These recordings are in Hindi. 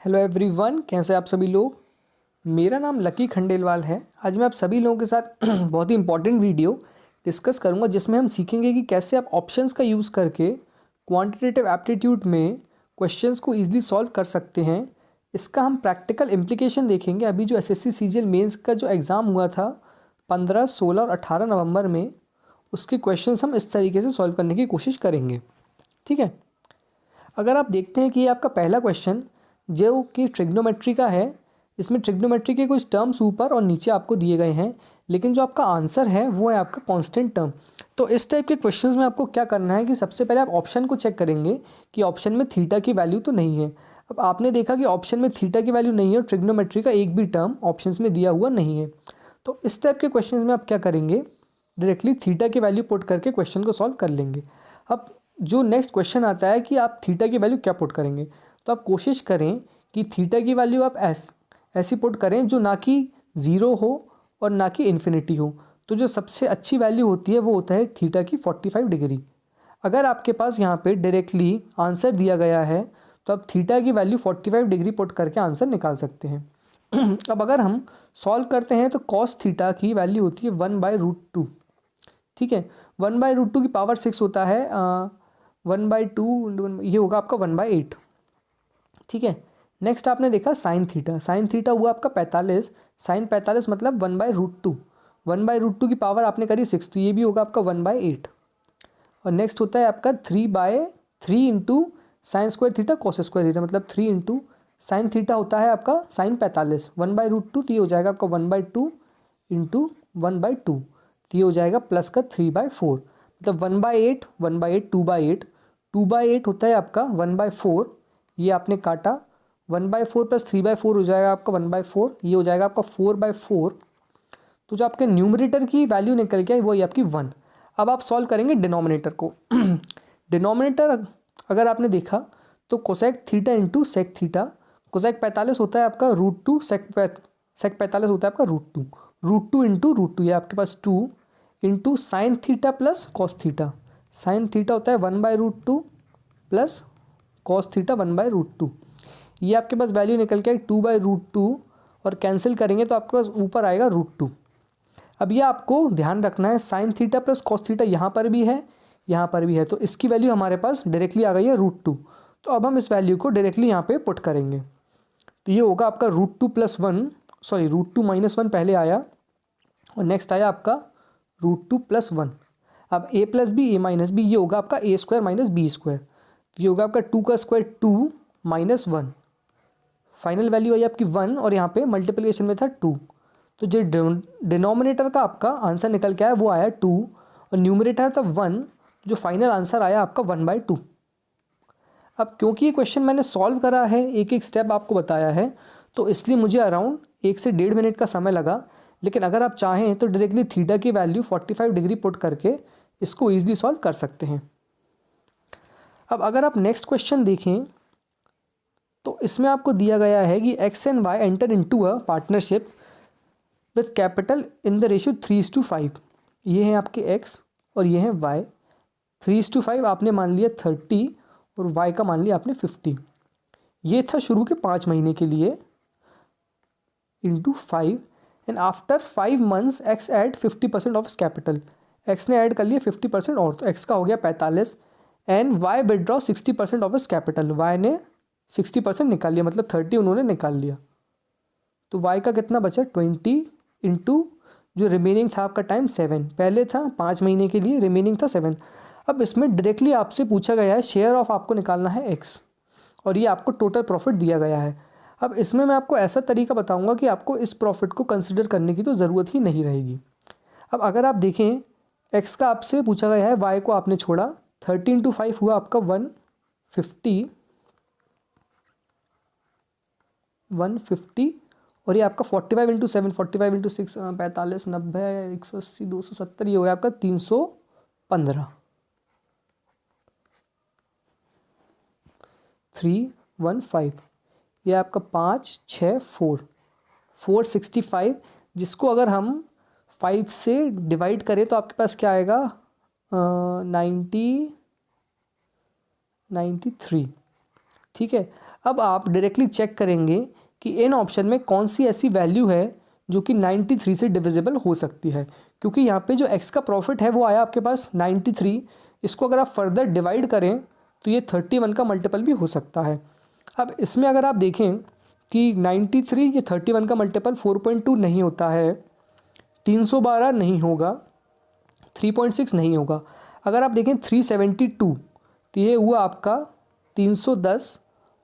हेलो एवरीवन, कैसे आप सभी लोग। मेरा नाम लकी खंडेलवाल है। आज मैं आप सभी लोगों के साथ बहुत ही इंपॉर्टेंट वीडियो डिस्कस करूंगा, जिसमें हम सीखेंगे कि कैसे आप ऑप्शंस का यूज़ करके क्वांटिटेटिव एप्टीट्यूड में क्वेश्चंस को ईजिली सॉल्व कर सकते हैं। इसका हम प्रैक्टिकल इम्प्लीकेशन देखेंगे। अभी जो एसएससी सीजीएल मेंस का जो एग्ज़ाम हुआ था 15, 16 और 18 नवंबर में, उसके क्वेश्चंस हम इस तरीके से सॉल्व करने की कोशिश करेंगे। ठीक है, अगर आप देखते हैं कि ये आपका पहला क्वेश्चन जो कि ट्रिग्नोमेट्री का है, इसमें ट्रिग्नोमेट्री के कुछ टर्म्स ऊपर और नीचे आपको दिए गए हैं, लेकिन जो आपका आंसर है वो है आपका कांस्टेंट टर्म। तो इस टाइप के क्वेश्चंस में आपको क्या करना है कि सबसे पहले आप ऑप्शन को चेक करेंगे कि ऑप्शन में थीटा की वैल्यू तो नहीं है। अब आपने देखा कि ऑप्शन में थीटा की वैल्यू नहीं है और ट्रिग्नोमेट्री का एक भी टर्म ऑप्शंस में दिया हुआ नहीं है। तो इस टाइप के क्वेश्चंस में आप क्या करेंगे, डायरेक्टली थीटा की वैल्यू पुट करके क्वेश्चन को सॉल्व कर लेंगे। अब जो नेक्स्ट क्वेश्चन आता है कि आप थीटा की वैल्यू क्या पुट करेंगे, तो आप कोशिश करें कि थीटा की वैल्यू आप ऐसी पुट करें जो ना कि ज़ीरो हो और ना कि इन्फिनिटी हो। तो जो सबसे अच्छी वैल्यू होती है वो होता है थीटा की 45 डिग्री। अगर आपके पास यहाँ पे डायरेक्टली आंसर दिया गया है तो आप थीटा की वैल्यू 45 डिग्री पुट करके आंसर निकाल सकते हैं। अब अगर हम सॉल्व करते हैं तो कॉस थीटा की वैल्यू होती है 1/√2। ठीक है, 1/√2 की पावर 6 होता है 1/2 ये होगा आपका 1/8। ठीक है, नेक्स्ट आपने देखा साइन थीटा। साइन थीटा हुआ आपका 45। साइन 45 मतलब 1/√2। 1/√2 की पावर आपने करी 6, तो ये भी होगा आपका 1/8। और नेक्स्ट होता है आपका 3/3 into sine square theta cos square theta, मतलब 3 इंटू साइन थीटा होता है आपका साइन 45 1/√2, तो ये हो जाएगा आपका 1/2 इंटू 1/2, तो ये हो जाएगा प्लस का 3/4, मतलब 1/8 1/8 2/8 2/8 होता है आपका 1/4। ये आपने काटा 1/4 प्लस 3/4 हो जाएगा आपका 1/4, ये हो जाएगा आपका 4/4। तो जो आपके न्यूमरेटर की वैल्यू निकल के आई वही आपकी 1। अब आप सॉल्व करेंगे डिनोमिनेटर को। डिनोमिनेटर अगर आपने देखा तो cosec theta into sec theta. Cosec 45 होता है आपका √2, सेक 45 होता है आपका √2। √2 इंटू √2, ये आपके पास 2 into sine theta plus cos theta. Sine theta होता है 1/√2 प्लस कॉस थीटा 1/√2। ये आपके पास वैल्यू निकल के 2/√2 और कैंसिल करेंगे तो आपके पास ऊपर आएगा √2। अब ये आपको ध्यान रखना है, sine theta plus cos theta यहाँ पर भी है, यहाँ पर भी है, तो इसकी वैल्यू हमारे पास डायरेक्टली आ गई है √2। तो अब हम इस वैल्यू को डायरेक्टली यहाँ पे पुट करेंगे, तो ये होगा आपका √2 + 1, सॉरी √2 - 1 पहले आया और नेक्स्ट आया आपका √2 + 1। अब a + b a - b, ये होगा आपका a² - b², ये होगा आपका 2 का स्क्वायर 2 - 1। फाइनल वैल्यू आई आपकी 1 और यहाँ पे मल्टीप्लिकेशन में था 2, तो जो डिनोमिनेटर का आपका आंसर निकल के आया वो आया 2 और न्यूमरेटर था 1, जो फाइनल आंसर आया आपका 1/2। अब क्योंकि ये क्वेश्चन मैंने सॉल्व करा है, एक एक स्टेप आपको बताया है, तो इसलिए मुझे अराउंड 1 से 1.5 मिनट का समय लगा। लेकिन अगर आप चाहें तो डायरेक्टली थीटा की वैल्यू 45 डिग्री पुट करके इसको ईजिली सॉल्व कर सकते हैं। अब अगर आप नेक्स्ट क्वेश्चन देखें तो इसमें आपको दिया गया है कि x and y enter into a partnership with capital in the ratio 3:5। ये हैं आपके x और ये हैं y। 3:5 आपने मान लिया 30 और y का मान लिया आपने 50। ये था शुरू के 5 महीने के लिए into 5, and after 5 months x add 50% of capital. x ने ऐड कर लिया 50% और, तो x का हो गया 45 and y withdraw 60% of capital. y ने 60% निकाल लिया, मतलब 30 उन्होंने निकाल लिया, तो y का कितना बचा 20 इंटू जो रिमेनिंग था आपका टाइम 7। पहले था 5 महीने के लिए, रिमेनिंग था 7। अब इसमें डायरेक्टली आपसे पूछा गया है शेयर ऑफ, आपको निकालना है x और ये आपको टोटल प्रॉफिट दिया गया है। अब इसमें मैं आपको ऐसा तरीका बताऊंगा कि आपको इस प्रॉफिट को कंसिडर करने की तो ज़रूरत ही नहीं रहेगी। अब अगर आप देखें x का आपसे पूछा गया है, y को आपने छोड़ा, 30 × 5 हुआ आपका 150 और ये आपका 45 × 7, 45 × 6 45 90 180 270, ये हो गया आपका 315 315। ये आपका 5 6 4 465, जिसको अगर हम 5 से डिवाइड करें तो आपके पास क्या आएगा 93। ठीक है, अब आप डायरेक्टली चेक करेंगे कि इन ऑप्शन में कौन सी ऐसी वैल्यू है जो कि 93 से डिविजिबल हो सकती है, क्योंकि यहाँ पे जो x का प्रॉफिट है वो आया आपके पास 93। इसको अगर आप फर्दर डिवाइड करें तो ये 31 का मल्टीपल भी हो सकता है। अब इसमें अगर आप देखें कि 93 ये 31 का मल्टीपल 4.2 नहीं होता है, 312 नहीं होगा, 3.6 नहीं होगा। अगर आप देखें 372 तो ये हुआ आपका 310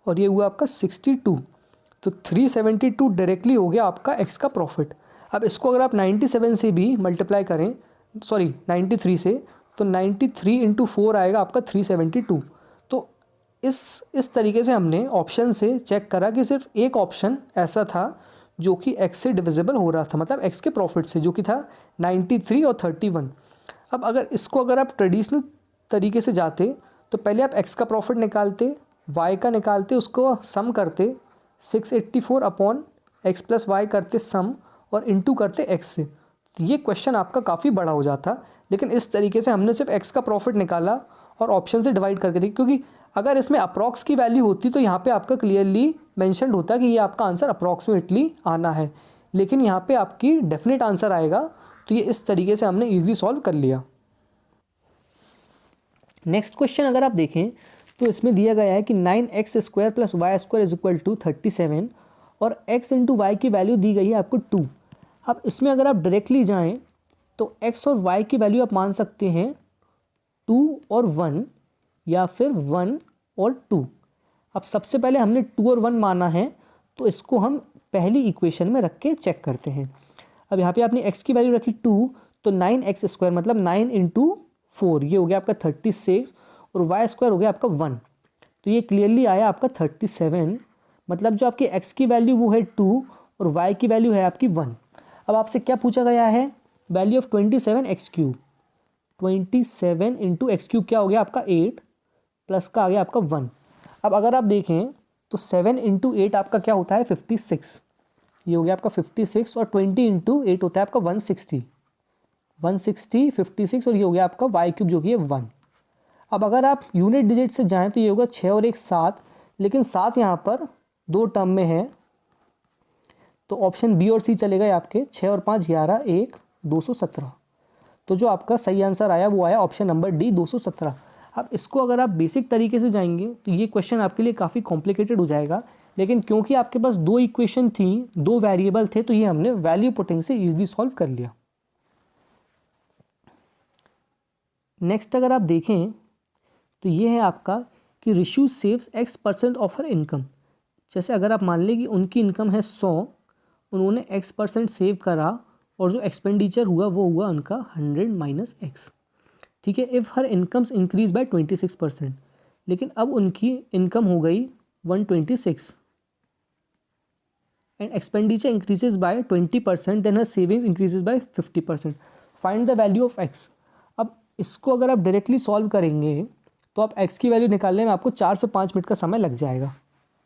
और ये हुआ आपका 62, तो 372 डायरेक्टली हो गया आपका x का प्रॉफिट। अब इसको अगर आप 97 से भी मल्टीप्लाई करें, सॉरी 93 से, तो 93 इंटू 4 आएगा आपका 372। तो इस तरीके से हमने ऑप्शन से चेक करा कि सिर्फ एक ऑप्शन ऐसा था जो कि x से डिविजिबल हो रहा था, मतलब x के प्रॉफिट से, जो कि था 93 और 31। अब अगर आप ट्रेडिशनल तरीके से जाते तो पहले आप x का प्रॉफिट निकालते, y का निकालते, उसको सम करते 684 अपॉन x प्लस वाई करते सम और इंटू करते x से, तो ये क्वेश्चन आपका काफ़ी बड़ा हो जाता। लेकिन इस तरीके से हमने सिर्फ x का प्रॉफिट निकाला और ऑप्शन से डिवाइड करके देखी, क्योंकि अगर इसमें अप्रॉक्स की वैल्यू होती तो यहाँ पे आपका क्लियरली मेंशन्ड होता कि ये आपका आंसर अप्रॉक्सीमेटली आना है, लेकिन यहाँ पे आपकी डेफिनेट आंसर आएगा। तो ये इस तरीके से हमने ईजिली सॉल्व कर लिया। नेक्स्ट क्वेश्चन अगर आप देखें तो इसमें दिया गया है कि 9x² plus y square is equal to 37 और x इंटू वाई की वैल्यू दी गई है आपको 2। अब इसमें अगर आप डायरेक्टली जाएं तो x और y की वैल्यू आप मान सकते हैं 2 और 1 या फिर 1 और 2। अब सबसे पहले हमने 2 और 1 माना है, तो इसको हम पहली इक्वेशन में रख के चेक करते हैं। अब यहाँ पे आपने x की वैल्यू रखी 2, तो 9x² मतलब 9 इंटू 4 ये हो गया आपका 36 और वाई स्क्वायर हो गया आपका 1, तो ये क्लियरली आया आपका 37। मतलब जो आपकी x की वैल्यू वो है 2 और y की वैल्यू है आपकी 1। अब आपसे क्या पूछा गया है, value of 27x³। 27 into x³ क्या हो गया आपका 8 प्लस का आ गया आपका 1। अब अगर आप देखें तो 7 इंटू 8 आपका क्या होता है 56, ये हो गया आपका 56 और 20 इंटू 8 होता है आपका 160, 56 और ये हो गया आपका y³ जो कि है 1। अब अगर आप यूनिट डिजिट से जाएं तो ये होगा 6 और 1 7, लेकिन 7 यहाँ पर 2 टर्म में है, तो ऑप्शन बी और सी चले गए आपके। 6 और 5 11, 1 217, तो जो आपका सही आंसर आया वो आया ऑप्शन नंबर डी 217। अब इसको अगर आप बेसिक तरीके से जाएंगे तो ये क्वेश्चन आपके लिए काफ़ी कॉम्प्लिकेटेड हो जाएगा, लेकिन क्योंकि आपके पास 2 इक्वेशन थी, 2 वेरिएबल थे, तो ये हमने वैल्यू पुटिंग से ईजिली सॉल्व कर लिया। नेक्स्ट अगर आप देखें तो ये है आपका कि Rishu saves x% of her income. जैसे अगर आप मान लें कि उनकी इनकम है 100, उन्होंने x% सेव करा और जो एक्सपेंडिचर हुआ वो हुआ उनका 100 माइनस x। ठीक है, if her incomes increase by 26%, लेकिन अब उनकी इनकम हो गई 126 and expenditure increases by 20%, then her savings increases by 50%। Find the value of x। अब इसको अगर आप डायरेक्टली सॉल्व करेंगे तो आप x की वैल्यू निकालने में आपको 4 से 5 मिनट का समय लग जाएगा।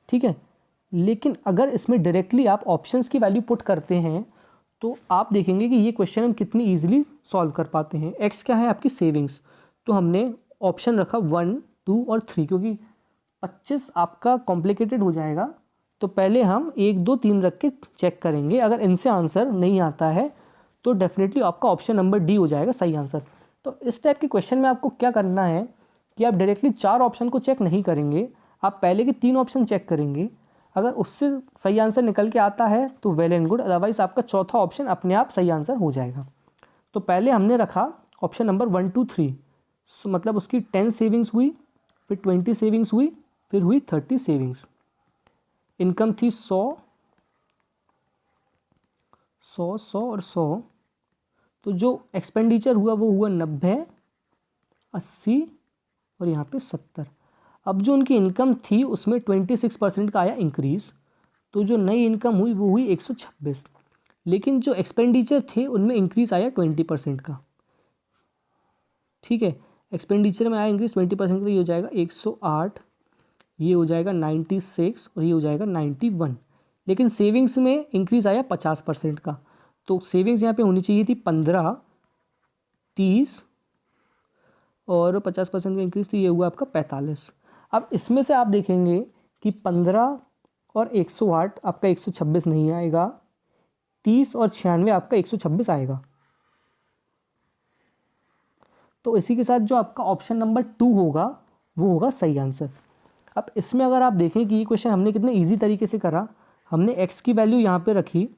ठीक है, लेकिन अगर इसमें डायरेक्टली आप ऑप्शंस की वैल्यू पुट करते हैं तो आप देखेंगे कि ये क्वेश्चन हम कितनी ईजिली सॉल्व कर पाते हैं। x क्या है आपकी सेविंग्स, तो हमने ऑप्शन रखा 1 2 और 3, क्योंकि 25 आपका कॉम्प्लिकेटेड हो जाएगा, तो पहले हम 1 2 3 रख के चेक करेंगे। अगर इनसे आंसर नहीं आता है तो डेफिनेटली आपका ऑप्शन नंबर डी हो जाएगा सही आंसर। तो इस टाइप के क्वेश्चन में आपको क्या करना है कि आप डायरेक्टली 4 ऑप्शन को चेक नहीं करेंगे, आप पहले के 3 ऑप्शन चेक करेंगे। अगर उससे सही आंसर निकल के आता है तो वेल एंड गुड, अदरवाइज आपका चौथा ऑप्शन अपने आप सही आंसर हो जाएगा। तो पहले हमने रखा ऑप्शन नंबर 1 2 3, मतलब उसकी 10 सेविंग्स हुई, फिर 20 सेविंग्स हुई, फिर हुई 30 सेविंग्स। इनकम थी 100 और 100, तो जो एक्सपेंडिचर हुआ वो हुआ 90 80 और यहाँ पे 70। अब जो उनकी इनकम थी उसमें 26% का आया इंक्रीज़, तो जो नई इनकम हुई वो हुई 126, लेकिन जो एक्सपेंडिचर थे उनमें इंक्रीज़ आया 20% का। ठीक है, एक्सपेंडिचर में आया इंक्रीज 20% का, ये हो जाएगा 108, ये हो जाएगा 96 और ये हो जाएगा 91। लेकिन सेविंग्स में इंक्रीज़ आया 50% का, तो सेविंग्स यहाँ पे होनी चाहिए थी 15 30 और 50% का इंक्रीज, तो ये हुआ आपका 45। अब इसमें से आप देखेंगे कि 15 और 108 आपका 126 नहीं आएगा, 30 और 96 आपका 126 आएगा। तो इसी के साथ जो आपका ऑप्शन नंबर 2 होगा वो होगा सही आंसर। अब इसमें अगर आप देखें कि ये क्वेश्चन हमने कितने इजी तरीके से करा, हमने x की वैल्यू यहाँ पे रखी,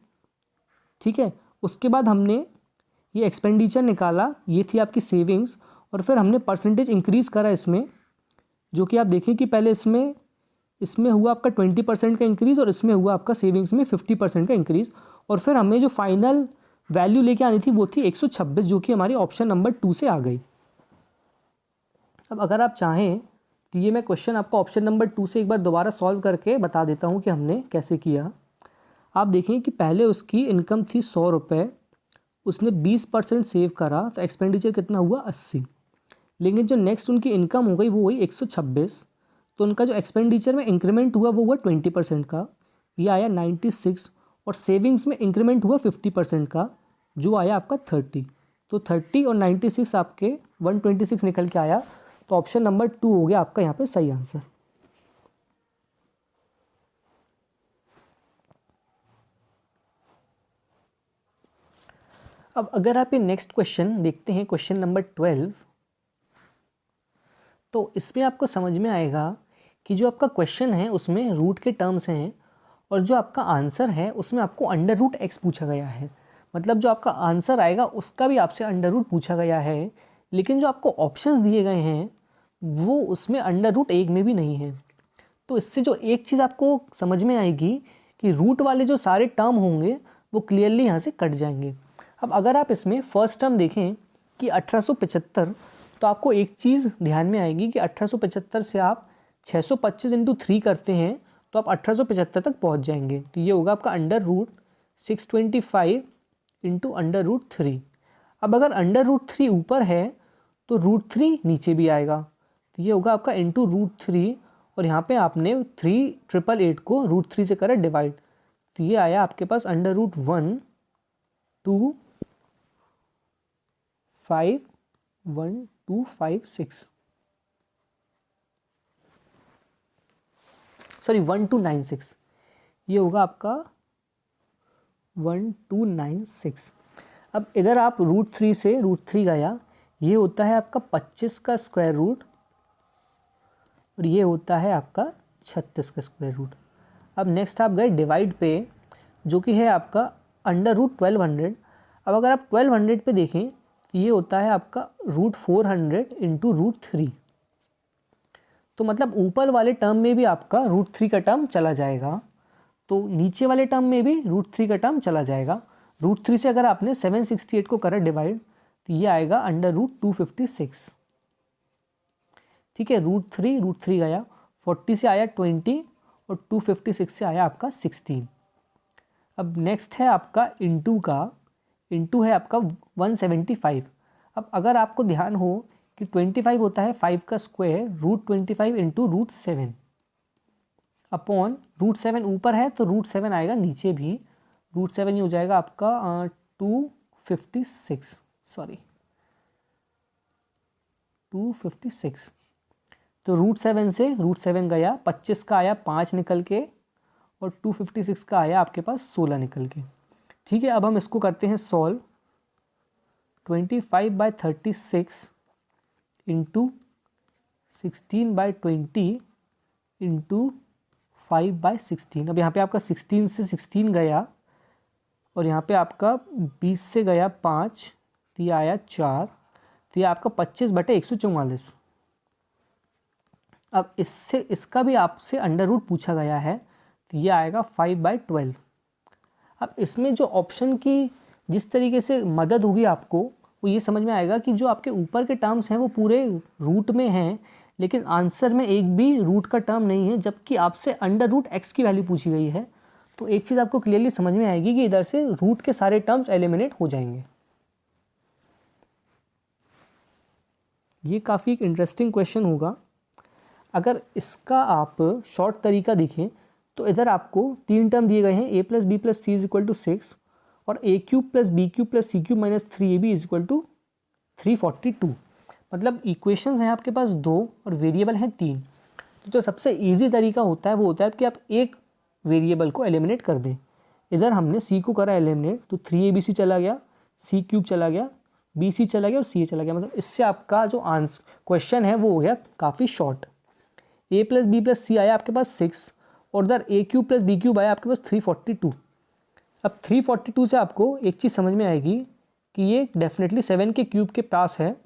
ठीक है, उसके बाद हमने ये एक्सपेंडिचर निकाला, ये थी आपकी सेविंग्स, और फिर हमने परसेंटेज इंक्रीज़ करा इसमें, जो कि आप देखें कि पहले इसमें हुआ आपका 20% का इंक्रीज़ और इसमें हुआ आपका सेविंग्स में 50% का इंक्रीज़, और फिर हमें जो फाइनल वैल्यू लेके आनी थी वो थी 126, जो कि हमारी ऑप्शन नंबर 2 से आ गई। अब अगर आप चाहें तो ये मैं क्वेश्चन आपको ऑप्शन नंबर 2 से एक बार दोबारा सॉल्व करके बता देता हूँ कि हमने कैसे किया। आप देखें कि पहले उसकी इनकम थी 100 रुपये, उसने 20% सेव करा तो एक्सपेंडिचर कितना हुआ 80, लेकिन जो नेक्स्ट उनकी इनकम हो गई वो हुई 126, तो उनका जो एक्सपेंडिचर में इंक्रीमेंट हुआ वो हुआ 20% का, ये आया 96, और सेविंग्स में इंक्रीमेंट हुआ 50% का, जो आया आपका 30। तो 30 और 96 आपके 126 निकल के आया, तो ऑप्शन नंबर 2 हो गया आपका यहाँ पे सही आंसर। अब अगर आप ये नेक्स्ट क्वेश्चन देखते हैं, क्वेश्चन नंबर 12, तो इसमें आपको समझ में आएगा कि जो आपका क्वेश्चन है उसमें रूट के टर्म्स हैं, और जो आपका आंसर है उसमें आपको अंडर रूट एक्स पूछा गया है। मतलब जो आपका आंसर आएगा उसका भी आपसे अंडर रूट पूछा गया है, लेकिन जो आपको ऑप्शंस दिए गए हैं वो उसमें अंडर रूट एक में भी नहीं है। तो इससे जो एक चीज़ आपको समझ में आएगी कि रूट वाले जो सारे टर्म होंगे वो क्लियरली यहाँ से कट जाएंगे। अब अगर आप इसमें फर्स्ट टर्म देखें कि 1875, तो आपको एक चीज़ ध्यान में आएगी कि 1875 से आप 625 इंटू 3 करते हैं तो आप 1875 तक पहुंच जाएंगे। तो ये होगा आपका under root 625 into under root 3। अब अगर अंडर रूट 3 ऊपर है तो रूट 3 नीचे भी आएगा, तो ये होगा आपका इंटू रूट 3, और यहाँ पे आपने 3888 को रूट 3 से करा डिवाइड, तो ये आया आपके पास अंडर रूट 1 2 5 1 2 5 6, सॉरी 1296, ये होगा आपका 1296। अब इधर आप रूट 3 से रूट 3 गया, ये होता है आपका 25 का स्क्वायर रूट, और ये होता है आपका 36 का स्क्वायर रूट। अब नेक्स्ट आप गए डिवाइड पे, जो कि है आपका अंडर रूट 1200। अब अगर आप 1200 पे देखें तो ये होता है आपका रूट 400 इंटू रूट 3। तो मतलब ऊपर वाले टर्म में भी आपका रूट 3 का टर्म चला जाएगा, तो नीचे वाले टर्म में भी रूट 3 का टर्म चला जाएगा। रूट 3 से अगर आपने 768 को करा डिवाइड तो ये आएगा अंडर रूट 256, ठीक है। रूट 3 गया, 40 से आया 20 और 256 से आया आपका 16। अब नेक्स्ट है आपका इंटू का, इंटू है आपका 175। अब अगर आपको ध्यान हो कि 25 होता है 5 का square, root 25 into root 7 upon root 7 ऊपर है तो रूट 7 आएगा नीचे भी, रूट 7 ही हो जाएगा आपका 256, सॉरी 256। तो रूट 7 से रूट 7 गया, 25 का आया 5 निकल के, और 256 का आया आपके पास 16 निकल के, ठीक है। अब हम इसको करते हैं सॉल्व। 25/36 into 16/20 into 5/16। अब यहाँ पे आपका 16 से 16 गया, और यहाँ पे आपका 20 से गया 5, तो ये आया 4, तो ये आपका 25/144। अब इससे इसका भी आपसे अंडर रूट पूछा गया है, तो ये आएगा 5/12। अब इसमें जो ऑप्शन की जिस तरीके से मदद होगी आपको, वो ये समझ में आएगा कि जो आपके ऊपर के टर्म्स हैं वो पूरे रूट में हैं, लेकिन आंसर में एक भी रूट का टर्म नहीं है, जबकि आपसे अंडर रूट एक्स की वैल्यू पूछी गई है। तो एक चीज़ आपको क्लियरली समझ में आएगी कि इधर से रूट के सारे टर्म्स एलिमिनेट हो जाएंगे। ये काफ़ी एक इंटरेस्टिंग क्वेश्चन होगा। अगर इसका आप शॉर्ट तरीका देखें तो इधर आपको 3 टर्म दिए गए हैं, a + b + c = 6, और a³ + b³ + c³ - 3ab = 342। मतलब इक्वेशंस हैं आपके पास 2 और वेरिएबल हैं 3। तो जो सबसे ईजी तरीका होता है वो होता है कि आप एक वेरिएबल को एलिमिनेट कर दें। इधर हमने सी को करा एलिमिनेट, तो 3abc चला गया, सी क्यूब चला गया, बी सी चला गया और सी ए चला गया। मतलब इससे आपका जो आंसर क्वेश्चन है वो हो गया काफ़ी short. a plus B plus C आया आपके पास 6 और उधर a cube plus B cube आया आपके पास 342। अब 342 से आपको एक चीज़ समझ में आएगी कि ये डेफिनेटली 7 के क्यूब के पास है,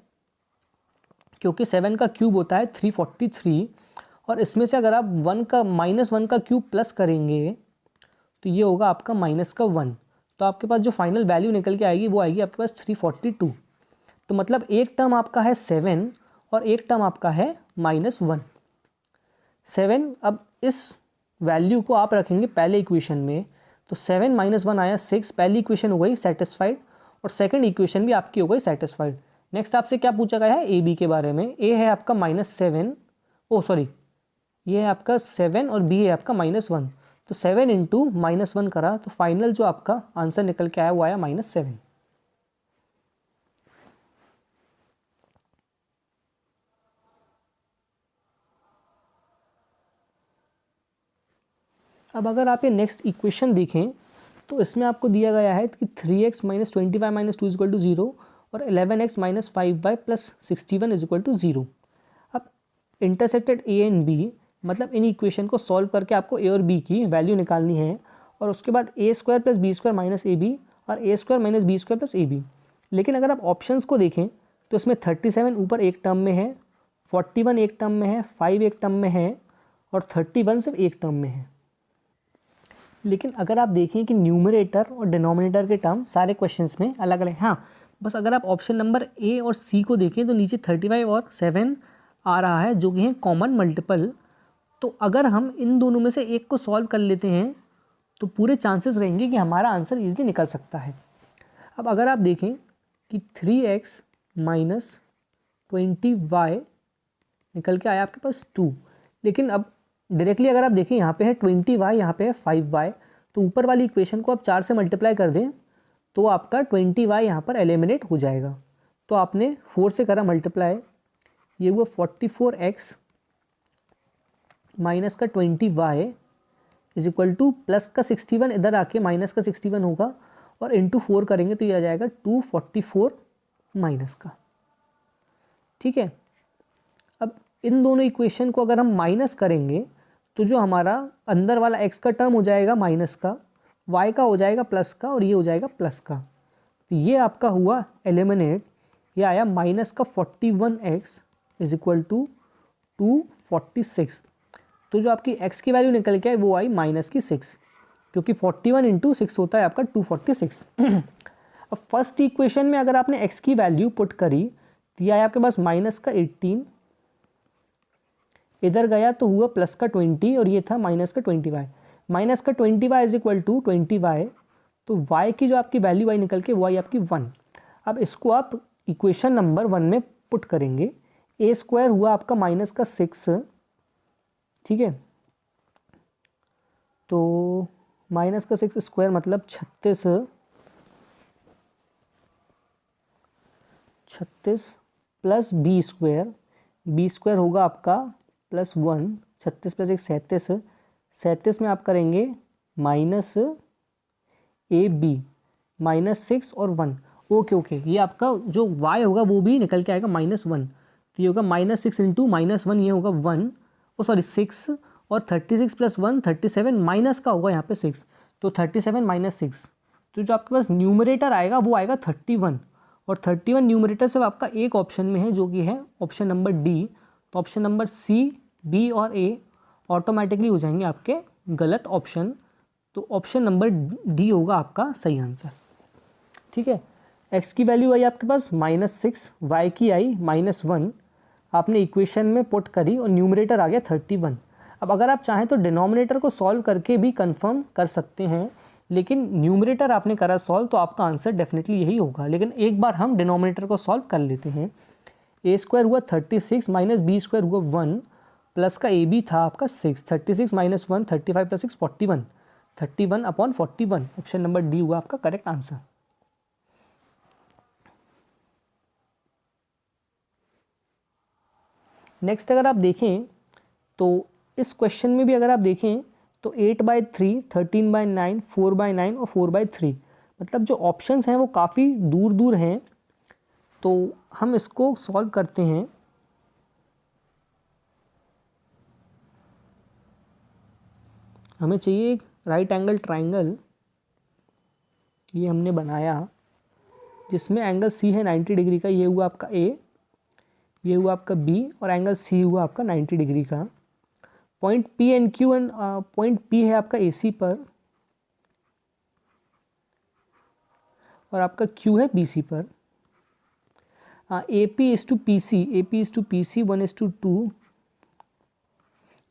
क्योंकि 7 का क्यूब होता है 343 और इसमें से अगर आप -1 का क्यूब प्लस करेंगे तो ये होगा आपका -1। तो आपके पास जो फाइनल वैल्यू निकल के आएगी वो आएगी आपके पास 342। तो मतलब एक टर्म आपका है 7 और एक टर्म आपका है -1। 7, अब इस वैल्यू को आप रखेंगे पहले इक्वेशन में, तो 7 -1 आया 6, पहली इक्वेशन हो गई सेटिस्फाइड और सेकंड इक्वेशन भी आपकी हो गई सेटिस्फाइड। नेक्स्ट आपसे क्या पूछा गया है, ए बी के बारे में। ए है आपका -7, ओ सॉरी ये है आपका 7 और बी है आपका -1। तो 7 इंटू -1 करा तो फाइनल जो आपका आंसर निकल के आया वो आया -7। अब अगर आप ये नेक्स्ट इक्वेशन देखें तो इसमें आपको दिया गया है कि 3x - 25 - 2 = 0 और 11x - 5y + 61 = 0। अब इंटरसेक्टेड a एंड b, मतलब इन इक्वेशन को सॉल्व करके आपको a और b की वैल्यू निकालनी है और उसके बाद a² + b² - ab और a² - b² + ab। लेकिन अगर आप ऑप्शंस को देखें तो इसमें 37 ऊपर एक टर्म में है, 41 एक टर्म में है, 5 एक टर्म में है और 31 सिर्फ एक टर्म में है। लेकिन अगर आप देखें कि न्यूमरेटर और डिनोमिनेटर के टर्म सारे क्वेश्चंस में अलग अलग, हाँ बस अगर आप ऑप्शन नंबर ए और सी को देखें तो नीचे 35 और 7 आ रहा है जो कि हैं कॉमन मल्टीपल। तो अगर हम इन दोनों में से एक को सॉल्व कर लेते हैं तो पूरे चांसेस रहेंगे कि हमारा आंसर ईजिली निकल सकता है। अब अगर आप देखें कि 3x - 20y निकल के आया आपके पास 2, लेकिन अब डायरेक्टली अगर आप देखें यहाँ पे है 20y, यहाँ पे है 5y, तो ऊपर वाली इक्वेशन को आप 4 से मल्टीप्लाई कर दें तो आपका 20y यहाँ पर एलिमिनेट हो जाएगा। तो आपने 4 से करा मल्टीप्लाई, ये हुआ 44x माइनस का 20y is equal two plus का 61, इधर आके माइनस का 61 होगा और इंटू 4 करेंगे तो ये आ जाएगा 244 माइनस का। ठीक है, अब इन दोनों इक्वेशन को अगर हम माइनस करेंगे तो जो हमारा अंदर वाला x का टर्म हो जाएगा माइनस का, y का हो जाएगा प्लस का और ये हो जाएगा प्लस का। तो ये आपका हुआ एलिमिनेट, ये आया माइनस का 41x इज इक्वल टू 246। तो जो आपकी x की वैल्यू निकल के आई वो आई -6, क्योंकि 41 इंटू 6 होता है आपका 246। अब फर्स्ट इक्वेशन में अगर आपने x की वैल्यू पुट करी तो ये आया आपके पास माइनस का 18, इधर गया तो हुआ प्लस का 20 और ये था माइनस का 20y। माइनस का 20y is equal to 20y, तो y की जो आपकी वैल्यू आई निकल के वो आई आपकी 1। अब इसको आप इक्वेशन नंबर 1 में पुट करेंगे, a² हुआ आपका माइनस का 6, ठीक है, तो माइनस का 6² मतलब 36 प्लस b² होगा आपका +1, 36 + 1 37, 37 में आप करेंगे माइनस AB -6 और 1। ओके, ये आपका जो y होगा वो भी निकल के आएगा -1, तो ये होगा -6 इंटू -1, ये होगा 1, ओ सॉरी 6 और 36 + 1 37 माइनस का होगा यहाँ पे 6, तो 37 - 6, तो जो आपके पास न्यूमरेटर आएगा वो आएगा 31 और 31 न्यूमरेटर सिर्फ आपका एक ऑप्शन में है जो कि है ऑप्शन नंबर डी। तो ऑप्शन नंबर सी, बी और ए ऑटोमेटिकली हो जाएंगे आपके गलत ऑप्शन, तो ऑप्शन नंबर डी होगा आपका सही आंसर। ठीक है, x की वैल्यू आई आपके पास -6, y की आई -1, आपने इक्वेशन में पुट करी और न्यूमरेटर आ गया 31। अब अगर आप चाहें तो डिनोमिनेटर को सॉल्व करके भी कंफर्म कर सकते हैं, लेकिन न्यूमरेटर आपने करा सॉल्व तो आपका आंसर डेफिनेटली यही होगा। लेकिन एक बार हम डिनोमिनेटर को सॉल्व कर लेते हैं। a² हुआ 36 माइनस b² हुआ 1 प्लस का ab था आपका 6, 36 - 1 35 + 6 41, 31/41, ऑप्शन नंबर डी हुआ आपका करेक्ट आंसर। नेक्स्ट अगर आप देखें तो इस क्वेश्चन में भी अगर आप देखें तो 8/3, 13/9, 4/9 और 4/3, मतलब जो ऑप्शंस हैं वो काफ़ी दूर दूर हैं। तो हम इसको सॉल्व करते हैं। हमें चाहिए एक राइट एंगल ट्राइंगल, ये हमने बनाया, जिसमें एंगल सी है 90 डिग्री का। ये हुआ आपका ए, ये हुआ आपका बी, और एंगल सी हुआ आपका 90 डिग्री का। Point P and Q and point P है आपका ए सी पर, और आपका क्यू है बी सी पर। A P is to P C, A P is to P C 1:2,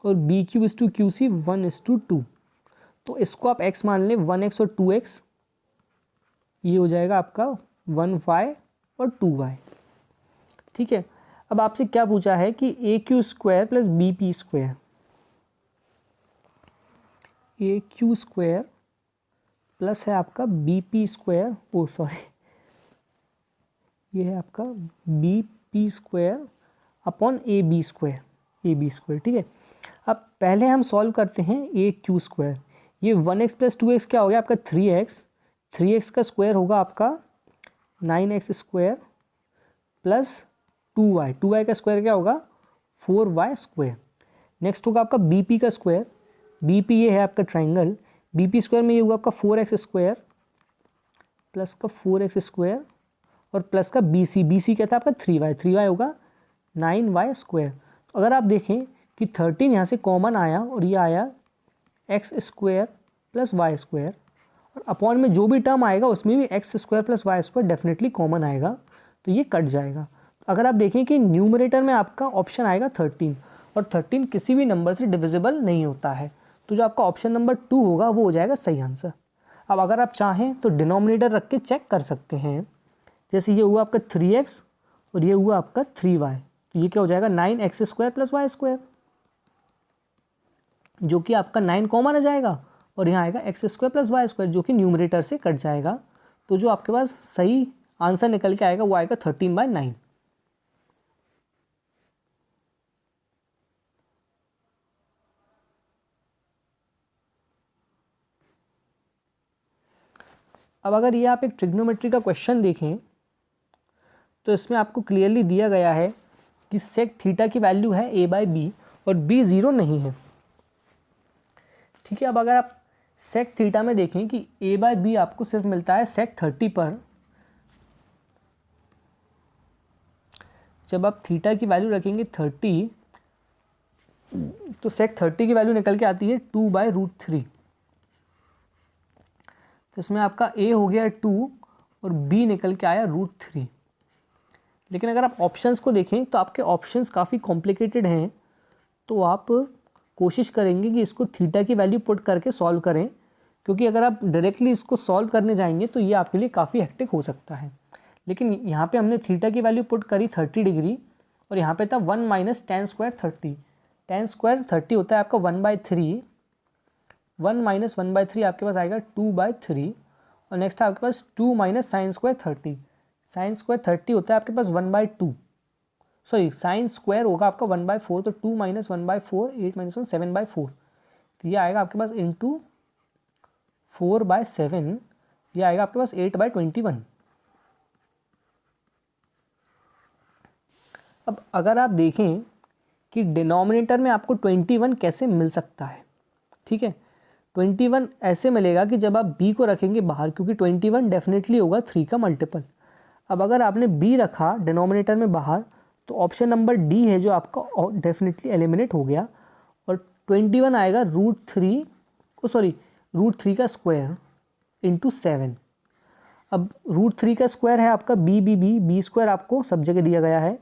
और B Q is to Q C 1:2। तो इसको आप x मान लें, 1x और 2x, ये हो जाएगा आपका 1y और 2y। ठीक है, अब आपसे क्या पूछा है कि A Q square plus B P square, A Q square plus है आपका B P square, oh sorry, ये है आपका B P square upon A B square, A B square. ठीक है, अब पहले हम सॉल्व करते हैं ए क्यू स्क्वायर। ये 1x प्लस 2x क्या हो गया आपका 3x, 3x का स्क्वायर होगा आपका 9x square plus 2y, 2y का स्क्वायर क्या होगा 4y स्क्वायर। नेक्स्ट होगा आपका बी पी का स्क्वायर, बी पी ये है आपका ट्राइंगल, बी पी स्क्वायर में ये होगा आपका 4x स्क्वायर प्लस का 4x स्क्वायर और प्लस का बी सी क्या था आपका 3y, 3y होगा 9y स्क्वायर। तो अगर आप देखें कि 13 यहाँ से कॉमन आया और ये आया x square plus y square, और अपॉन में जो भी टर्म आएगा उसमें भी x square plus y square definitely common आएगा, तो ये कट जाएगा। अगर आप देखें कि न्यूमरेटर में आपका ऑप्शन आएगा 13, और 13 किसी भी नंबर से डिविजिबल नहीं होता है, तो जो आपका ऑप्शन नंबर 2 होगा वो हो जाएगा सही आंसर। अब अगर आप चाहें तो डिनोमिनेटर रख के चेक कर सकते हैं, जैसे ये हुआ आपका 3x और ये हुआ आपका 3y, तो ये क्या हो जाएगा 9x square plus y square, जो कि आपका 9 कॉमन आ जाएगा, और यहाँ आएगा x square plus y square जो कि न्यूमरेटर से कट जाएगा। तो जो आपके पास सही आंसर निकल के आएगा वो आएगा 13/9। अब अगर ये आप एक ट्रिग्नोमेट्री का क्वेश्चन देखें तो इसमें आपको क्लियरली दिया गया है कि सेक थीटा की वैल्यू है a/b और b 0 नहीं है। ठीक है, अब अगर आप सेक थीटा में देखें कि a/b आपको सिर्फ मिलता है सेक 30 पर, जब आप थीटा की वैल्यू रखेंगे 30 तो सेक 30 की वैल्यू निकल के आती है 2/√3। तो इसमें आपका a हो गया 2 और b निकल के आया √3। लेकिन अगर आप ऑप्शंस को देखें तो आपके ऑप्शंस काफ़ी कॉम्प्लिकेटेड हैं, तो आप कोशिश करेंगे कि इसको थीटा की वैल्यू पुट करके सॉल्व करें, क्योंकि अगर आप डायरेक्टली इसको सॉल्व करने जाएंगे तो ये आपके लिए काफ़ी हेक्टिक हो सकता है। लेकिन यहाँ पे हमने थीटा की वैल्यू पुट करी 30 डिग्री, और यहाँ पे था 1 - tan स्क्वायर 30, tan स्क्वायर 30 होता है आपका 1/3, 1 - 1/3 आपके पास आएगा 2/3, और नेक्स्ट है आपके पास 2 - sin स्क्वायर 30, sin स्क्वायर 30 होता है आपके पास 1/2, सॉरी sin स्क्वायर होगा आपका 1/4, तो 2 - 1/4, 8 - 1 7/4, तो ये आएगा आपके पास इंटू 4/7, ये आएगा आपके पास 8/21। अब अगर आप देखें कि डिनोमिनेटर में आपको 21 कैसे मिल सकता है, ठीक है, 21 ऐसे मिलेगा कि जब आप b को रखेंगे बाहर, क्योंकि 21 डेफिनेटली होगा 3 का मल्टीपल। अब अगर आपने b रखा डिनोमिनेटर में बाहर, तो ऑप्शन नंबर डी है जो आपका डेफिनेटली एलिमिनेट हो गया, और 21 आएगा √3 का स्क्वायर इंटू 7। अब √3 का स्क्वायर है आपका बी स्क्वायर आपको सब जगह दिया गया है,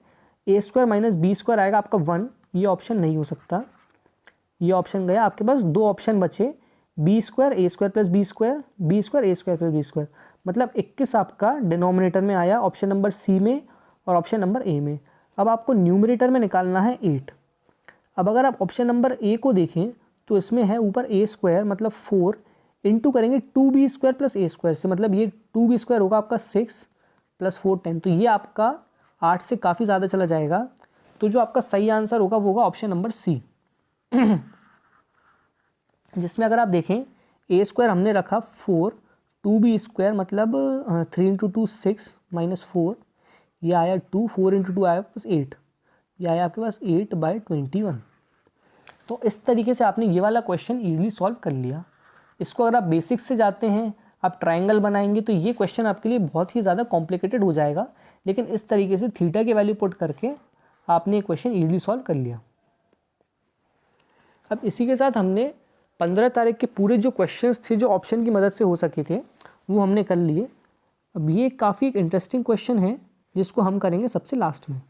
a square minus b square आएगा आपका 1, ये ऑप्शन नहीं हो सकता, ये ऑप्शन गया। आपके पास 2 ऑप्शन बचे, b square a square plus b square, b square a square plus b square, मतलब 21 आपका डिनोमिनेटर में आया ऑप्शन नंबर सी में और ऑप्शन नंबर ए में। अब आपको न्यूमरेटर में निकालना है 8। अब अगर आप ऑप्शन नंबर ए को देखें तो इसमें है ऊपर a स्क्वायर मतलब 4 इंटू करेंगे 2b square plus a square से, मतलब ये 2b स्क्वायर होगा आपका 6 प्लस 4 10, तो ये आपका 8 से काफ़ी ज़्यादा चला जाएगा। तो जो आपका सही आंसर होगा वो होगा ऑप्शन नंबर सी। जिसमें अगर आप देखें ए स्क्वायर हमने रखा 4, 2b² मतलब 3 × 2 6 -4, ये आया 2, 4 × 2 आया बस 8, ये आया आपके पास 8/21। तो इस तरीके से आपने ये वाला क्वेश्चन ईजिली सॉल्व कर लिया। इसको अगर आप बेसिक्स से जाते हैं, आप ट्रायंगल बनाएंगे तो ये क्वेश्चन आपके लिए बहुत ही ज़्यादा कॉम्प्लिकेटेड हो जाएगा, लेकिन इस तरीके से थीटा की वैल्यू पुट करके आपने ये क्वेश्चन ईजिली सॉल्व कर लिया। अब इसी के साथ हमने 15 तारीख के पूरे जो क्वेश्चंस थे जो ऑप्शन की मदद से हो सके थे वो हमने कर लिए। अब ये काफ़ी एक इंटरेस्टिंग क्वेश्चन है जिसको हम करेंगे सबसे लास्ट में।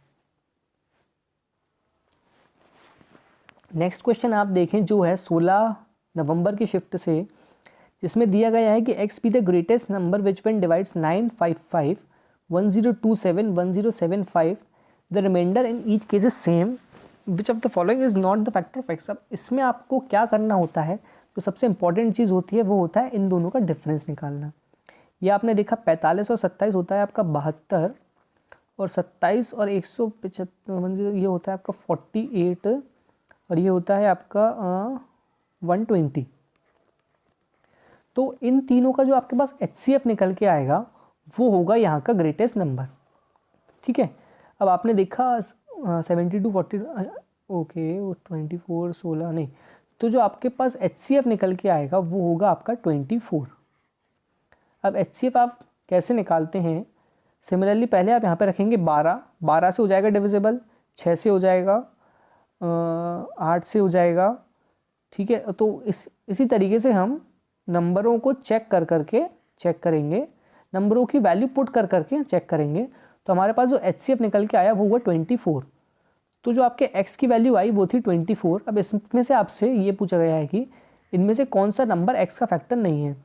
नेक्स्ट क्वेश्चन आप देखें जो है 16 नवंबर की शिफ्ट से, जिसमें दिया गया है कि x b the greatest number which when divides 955 1027 1075 the remainder in each case is same which of the following is not the factor of x। अब इसमें आपको क्या करना होता है, जो सबसे इंपॉर्टेंट चीज़ होती है वो होता है इन दोनों का डिफरेंस निकालना। ये आपने देखा 45 और 27 होता है आपका 72, और 27 और 175 ये होता है आपका 48, और ये होता है आपका 120। तो इन तीनों का जो आपके पास HCF निकल के आएगा वो होगा यहाँ का ग्रेटेस्ट नंबर। ठीक है, अब आपने देखा 72 40 ओके, वो 24 16 नहीं, तो जो आपके पास HCF निकल के आएगा वो होगा आपका 24। अब HCF आप कैसे निकालते हैं, सिमिलरली पहले आप यहाँ पे रखेंगे 12 से हो जाएगा डिविजिबल, 6 से हो जाएगा, 8 से हो जाएगा। ठीक है, तो इसी तरीके से हम नंबरों को चेक करेंगे, नंबरों की वैल्यू पुट करके चेक करेंगे, तो हमारे पास जो HCF निकल के आया वो हुआ 24। तो जो आपके x की वैल्यू आई वो थी 24। अब इसमें से आपसे ये पूछा गया है कि इनमें से कौन सा नंबर x का फैक्टर नहीं है,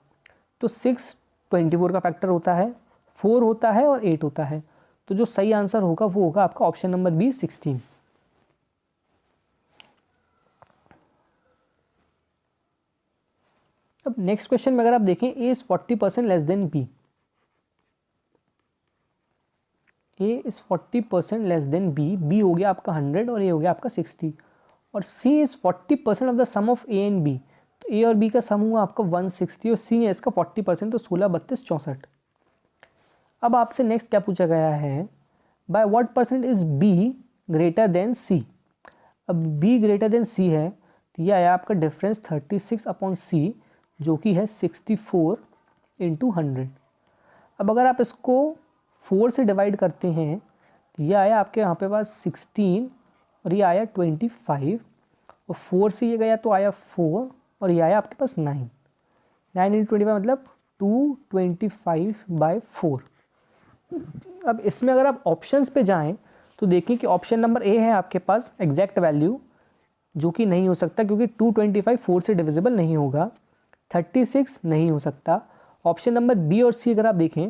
तो 6 24 का फैक्टर होता है, 4 होता है और 8 होता है। तो जो सही आंसर होगा वो होगा आपका ऑप्शन नंबर बी 16। अब नेक्स्ट क्वेश्चन में अगर आप देखें a is 40% less than b, a is 40% less than b हो गया आपका 100 और a हो गया आपका 60, और c is 40% of the sum of a and b, तो a और b का सम हुआ आपका 160 और c है इसका 40%, तो 16 32 64। अब आपसे नेक्स्ट क्या पूछा गया है, by what percent is b greater than c। अब b ग्रेटर देन c है तो ये आया आपका डिफरेंस 36/c जो कि है 64 × 100। अब अगर आप इसको 4 से डिवाइड करते हैं तो ये आया आपके यहाँ पे पास 16 और ये आया 25, और 4 से ये गया तो आया 4 और ये आया आपके पास 9 × 25 मतलब 225/4। अब इसमें अगर आप ऑप्शंस पे जाएं तो देखिए कि ऑप्शन नंबर ए है आपके पास एग्जैक्ट वैल्यू, जो कि नहीं हो सकता क्योंकि 225 4 से डिविजिबल नहीं होगा, 36 नहीं हो सकता। ऑप्शन नंबर बी और सी अगर आप देखें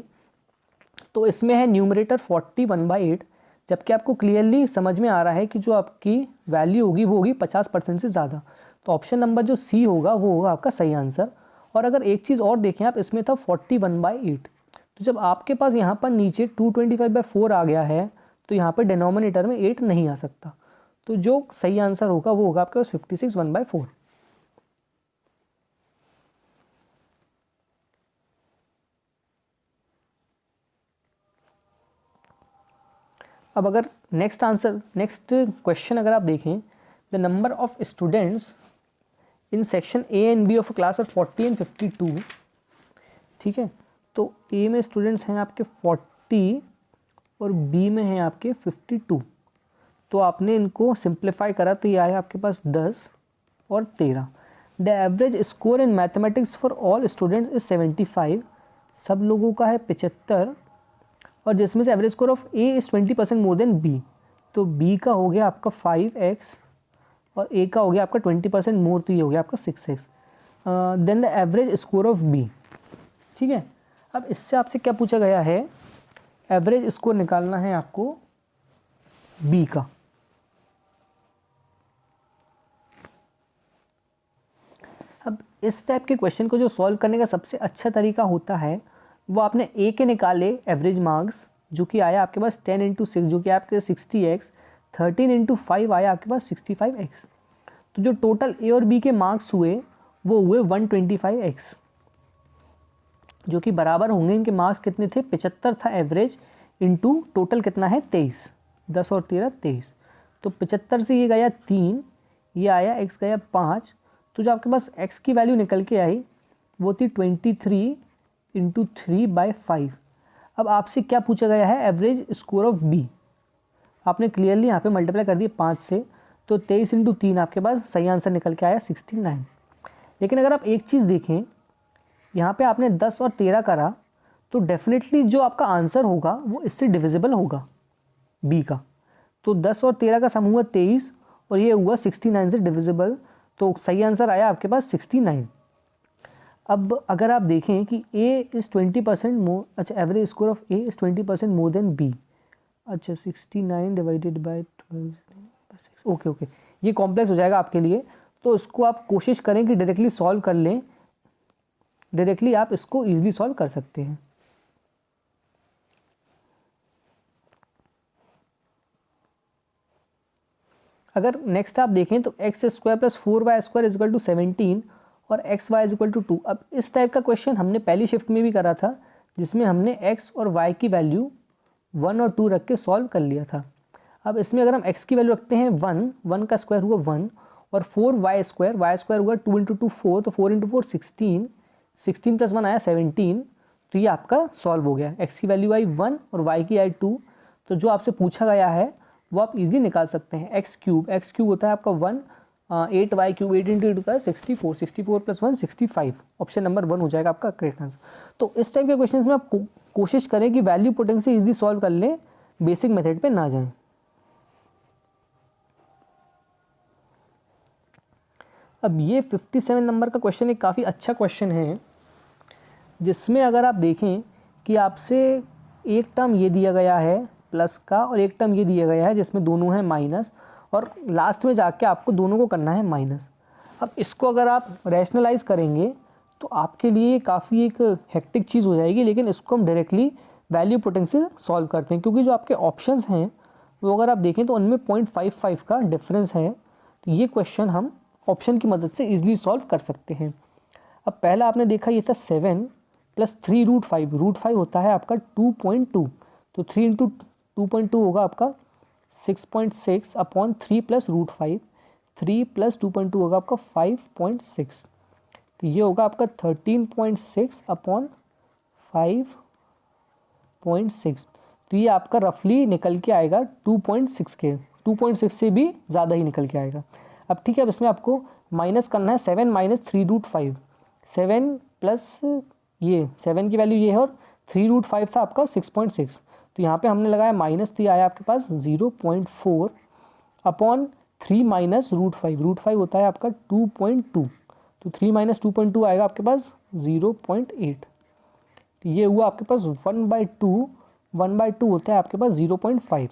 तो इसमें है न्यूमरेटर 41/8, जबकि आपको क्लियरली समझ में आ रहा है कि जो आपकी वैल्यू होगी वो होगी 50% से ज़्यादा। तो ऑप्शन नंबर जो सी होगा वो होगा आपका सही आंसर। और अगर एक चीज़ और देखें आप, इसमें था 41/8, तो जब आपके पास यहाँ पर नीचे 225/4 आ गया है तो यहाँ पर डिनोमिनेटर में 8 नहीं आ सकता, तो जो सही आंसर होगा वो होगा आपके पास 56 1/4। अब अगर नेक्स्ट क्वेश्चन अगर आप देखें, the number of students in section A and B of class are 40 and 52। ठीक है, तो ए में स्टूडेंट्स हैं आपके 40 और बी में हैं आपके 52। तो आपने इनको सिंप्लीफाई करा तो ये आया आपके पास 10 और 13। The average score in mathematics for all students is 75, सब लोगों का है 75, और जिसमें से average score of A is 20% more than B, तो बी का हो गया आपका 5x और ए का हो गया आपका 20% मोर, तो ये हो गया आपका 6x। Then the average score of B. ठीक है, अब इससे आपसे क्या पूछा गया है, एवरेज स्कोर निकालना है आपको बी का। अब इस टाइप के क्वेश्चन को जो सॉल्व करने का सबसे अच्छा तरीका होता है वो आपने ए के निकाले एवरेज मार्क्स, जो कि आया आपके पास 10 × 6 जो कि आपके 60x, 13 × 5 आया आपके पास 65x। तो जो टोटल ए और बी के मार्क्स हुए वो हुए 125x, जो कि बराबर होंगे, इनके मार्क्स कितने थे, 75 था एवरेज, इनटू टोटल कितना है 23, 10 और 13 23, तो 75 से ये गया 3, ये आया x गया 5, तो जो आपके पास x की वैल्यू निकल के आई वो थी 23 इंटू 3/5। अब आपसे क्या पूछा गया है, एवरेज स्कोर ऑफ b। आपने क्लियरली यहाँ पे मल्टीप्लाई कर दिए 5 से, तो 23 इंटू 3 आपके पास सही आंसर निकल के आया 69। लेकिन अगर आप एक चीज़ देखें, यहाँ पे आपने 10 और 13 करा तो डेफिनेटली जो आपका आंसर होगा वो इससे डिविजिबल होगा बी का। तो 10 और 13 का सम हुआ 23 और ये हुआ 69 से डिविजिबल, तो सही आंसर आया आपके पास 69। अब अगर आप देखें कि a इज़ 20% मोर, अच्छा average score of a is 20% more then b, अच्छा 69 डिवाइडेड बाय 12, ओके, ये कॉम्प्लेक्स हो जाएगा आपके लिए, तो इसको आप कोशिश करें कि डायरेक्टली सॉल्व कर लें, डायरेक्टली आप इसको ईजिली सॉल्व कर सकते हैं। अगर नेक्स्ट आप देखें तो x² + 4y² इक्वल टू 17 और xy इक्वल टू 2। अब इस टाइप का क्वेश्चन हमने पहली शिफ्ट में भी करा था, जिसमें हमने x और y की वैल्यू 1 और 2 रख के सॉल्व कर लिया था। अब इसमें अगर हम x की वैल्यू रखते हैं 1 का स्क्वायर हुआ 1 और 4y² हुआ 2 इंटू 2 4, तो 4 इंटू 4 16, 16 + 1 आया 17, तो ये आपका सॉल्व हो गया। x की वैल्यू आई 1 और y की आई 2, तो जो आपसे पूछा गया है वो आप इजीली निकाल सकते हैं। x³ होता है आपका 1, 8y³ 8 इंटू 8 होता है 64, 64 + 1 65, ऑप्शन नंबर 1 हो जाएगा आपका करेक्ट आंसर। तो इस टाइप के क्वेश्चंस में आप कोशिश करें कि वैल्यू पुटिंग से इजीली सॉल्व कर लें, बेसिक मेथड पे ना जाएं। अब ये 57 नंबर का क्वेश्चन एक काफ़ी अच्छा क्वेश्चन है, जिसमें अगर आप देखें कि आपसे एक टर्म ये दिया गया है प्लस का और एक टर्म ये दिया गया है जिसमें दोनों हैं माइनस, और लास्ट में जाके आपको दोनों को करना है माइनस। अब इसको अगर आप रैशनलाइज करेंगे तो आपके लिए काफ़ी एक हेक्टिक चीज़ हो जाएगी, लेकिन इसको हम डायरेक्टली वैल्यू पुटिंग से सॉल्व करते हैं, क्योंकि जो आपके ऑप्शंस हैं वो अगर आप देखें तो उनमें 0.55 का डिफरेंस है। तो ये क्वेश्चन हम ऑप्शन की मदद से ईजिली सॉल्व कर सकते हैं। अब पहला आपने देखा ये था 7 + 3√5, √5 होता है आपका 2.2, तो 3 इंटू 2.2 होगा आपका 6.6 अपॉन 3 + √5, 3 + 2.2 होगा आपका 5.6, तो ये होगा आपका 13.6 अपॉन 5.6, तो ये आपका रफली निकल के आएगा 2.6 के, 2.6 से भी ज़्यादा ही निकल के आएगा। अब ठीक है, अब इसमें आपको माइनस करना है 7 - 3√5, 7 प्लस ये 7 की वैल्यू ये है और 3√5 था आपका 6.6, तो यहाँ पे हमने लगाया माइनस, तो ये आया आपके पास 0.4 अपॉन 3 - √5, √5 होता है आपका 2.2, तो 3 - 2.2 आएगा आपके पास 0.8, तो ये हुआ आपके पास 1/2 होता है आपके पास 0.5,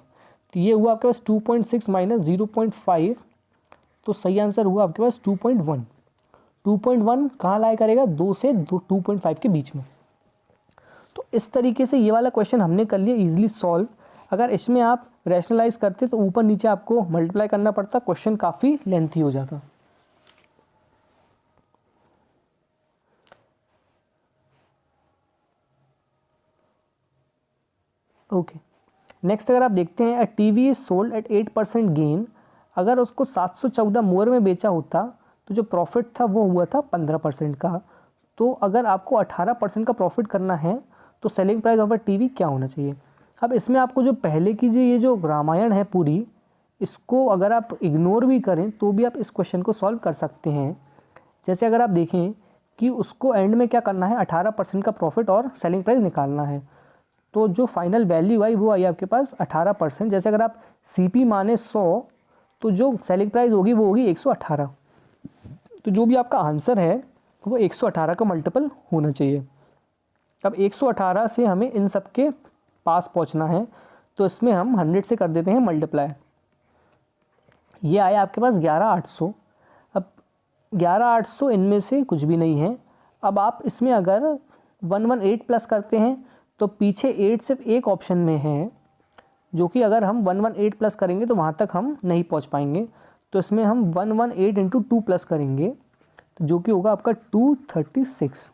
तो ये हुआ आपके पास 2.6 - 0.5, तो सही आंसर हुआ आपके पास 2.1। 2.1 कहाँ लाया करेगा, 2 से 2.5 के बीच में। तो इस तरीके से ये वाला क्वेश्चन हमने कर लिया इजीली सॉल्व। अगर इसमें आप रैशनलाइज करते तो ऊपर नीचे आपको मल्टीप्लाई करना पड़ता, क्वेश्चन काफ़ी लेंथी हो जाता। ओके, नेक्स्ट अगर आप देखते हैं, a TV is sold at 8% gain, अगर उसको 714 मोर में बेचा होता तो जो प्रॉफिट था वो हुआ था 15% का। तो अगर आपको 18% का प्रॉफिट करना है तो selling price of a TV क्या होना चाहिए। अब इसमें आपको जो पहले की ये जो रामायण है पूरी, इसको अगर आप इग्नोर भी करें तो भी आप इस क्वेश्चन को सॉल्व कर सकते हैं। जैसे अगर आप देखें कि उसको एंड में क्या करना है, 18% का प्रॉफिट और सेलिंग प्राइस निकालना है, तो जो फाइनल वैल्यू आई वो आई आपके पास 18%। जैसे अगर आप CP माने 100, तो जो सेलिंग प्राइस होगी वो होगी 118, तो जो भी आपका आंसर है वो 118 का मल्टीपल होना चाहिए। अब 118 से हमें इन सब के पास पहुंचना है, तो इसमें हम 100 से कर देते हैं मल्टीप्लाई, ये आया आपके पास 11800। अब 11800 इनमें से कुछ भी नहीं है। अब आप इसमें अगर 118 प्लस करते हैं तो पीछे 8 सिर्फ एक ऑप्शन में है, जो कि अगर हम 118 प्लस करेंगे तो वहाँ तक हम नहीं पहुँच पाएंगे। तो इसमें हम 118 इंटू 2 प्लस करेंगे, तो जो कि होगा आपका 236।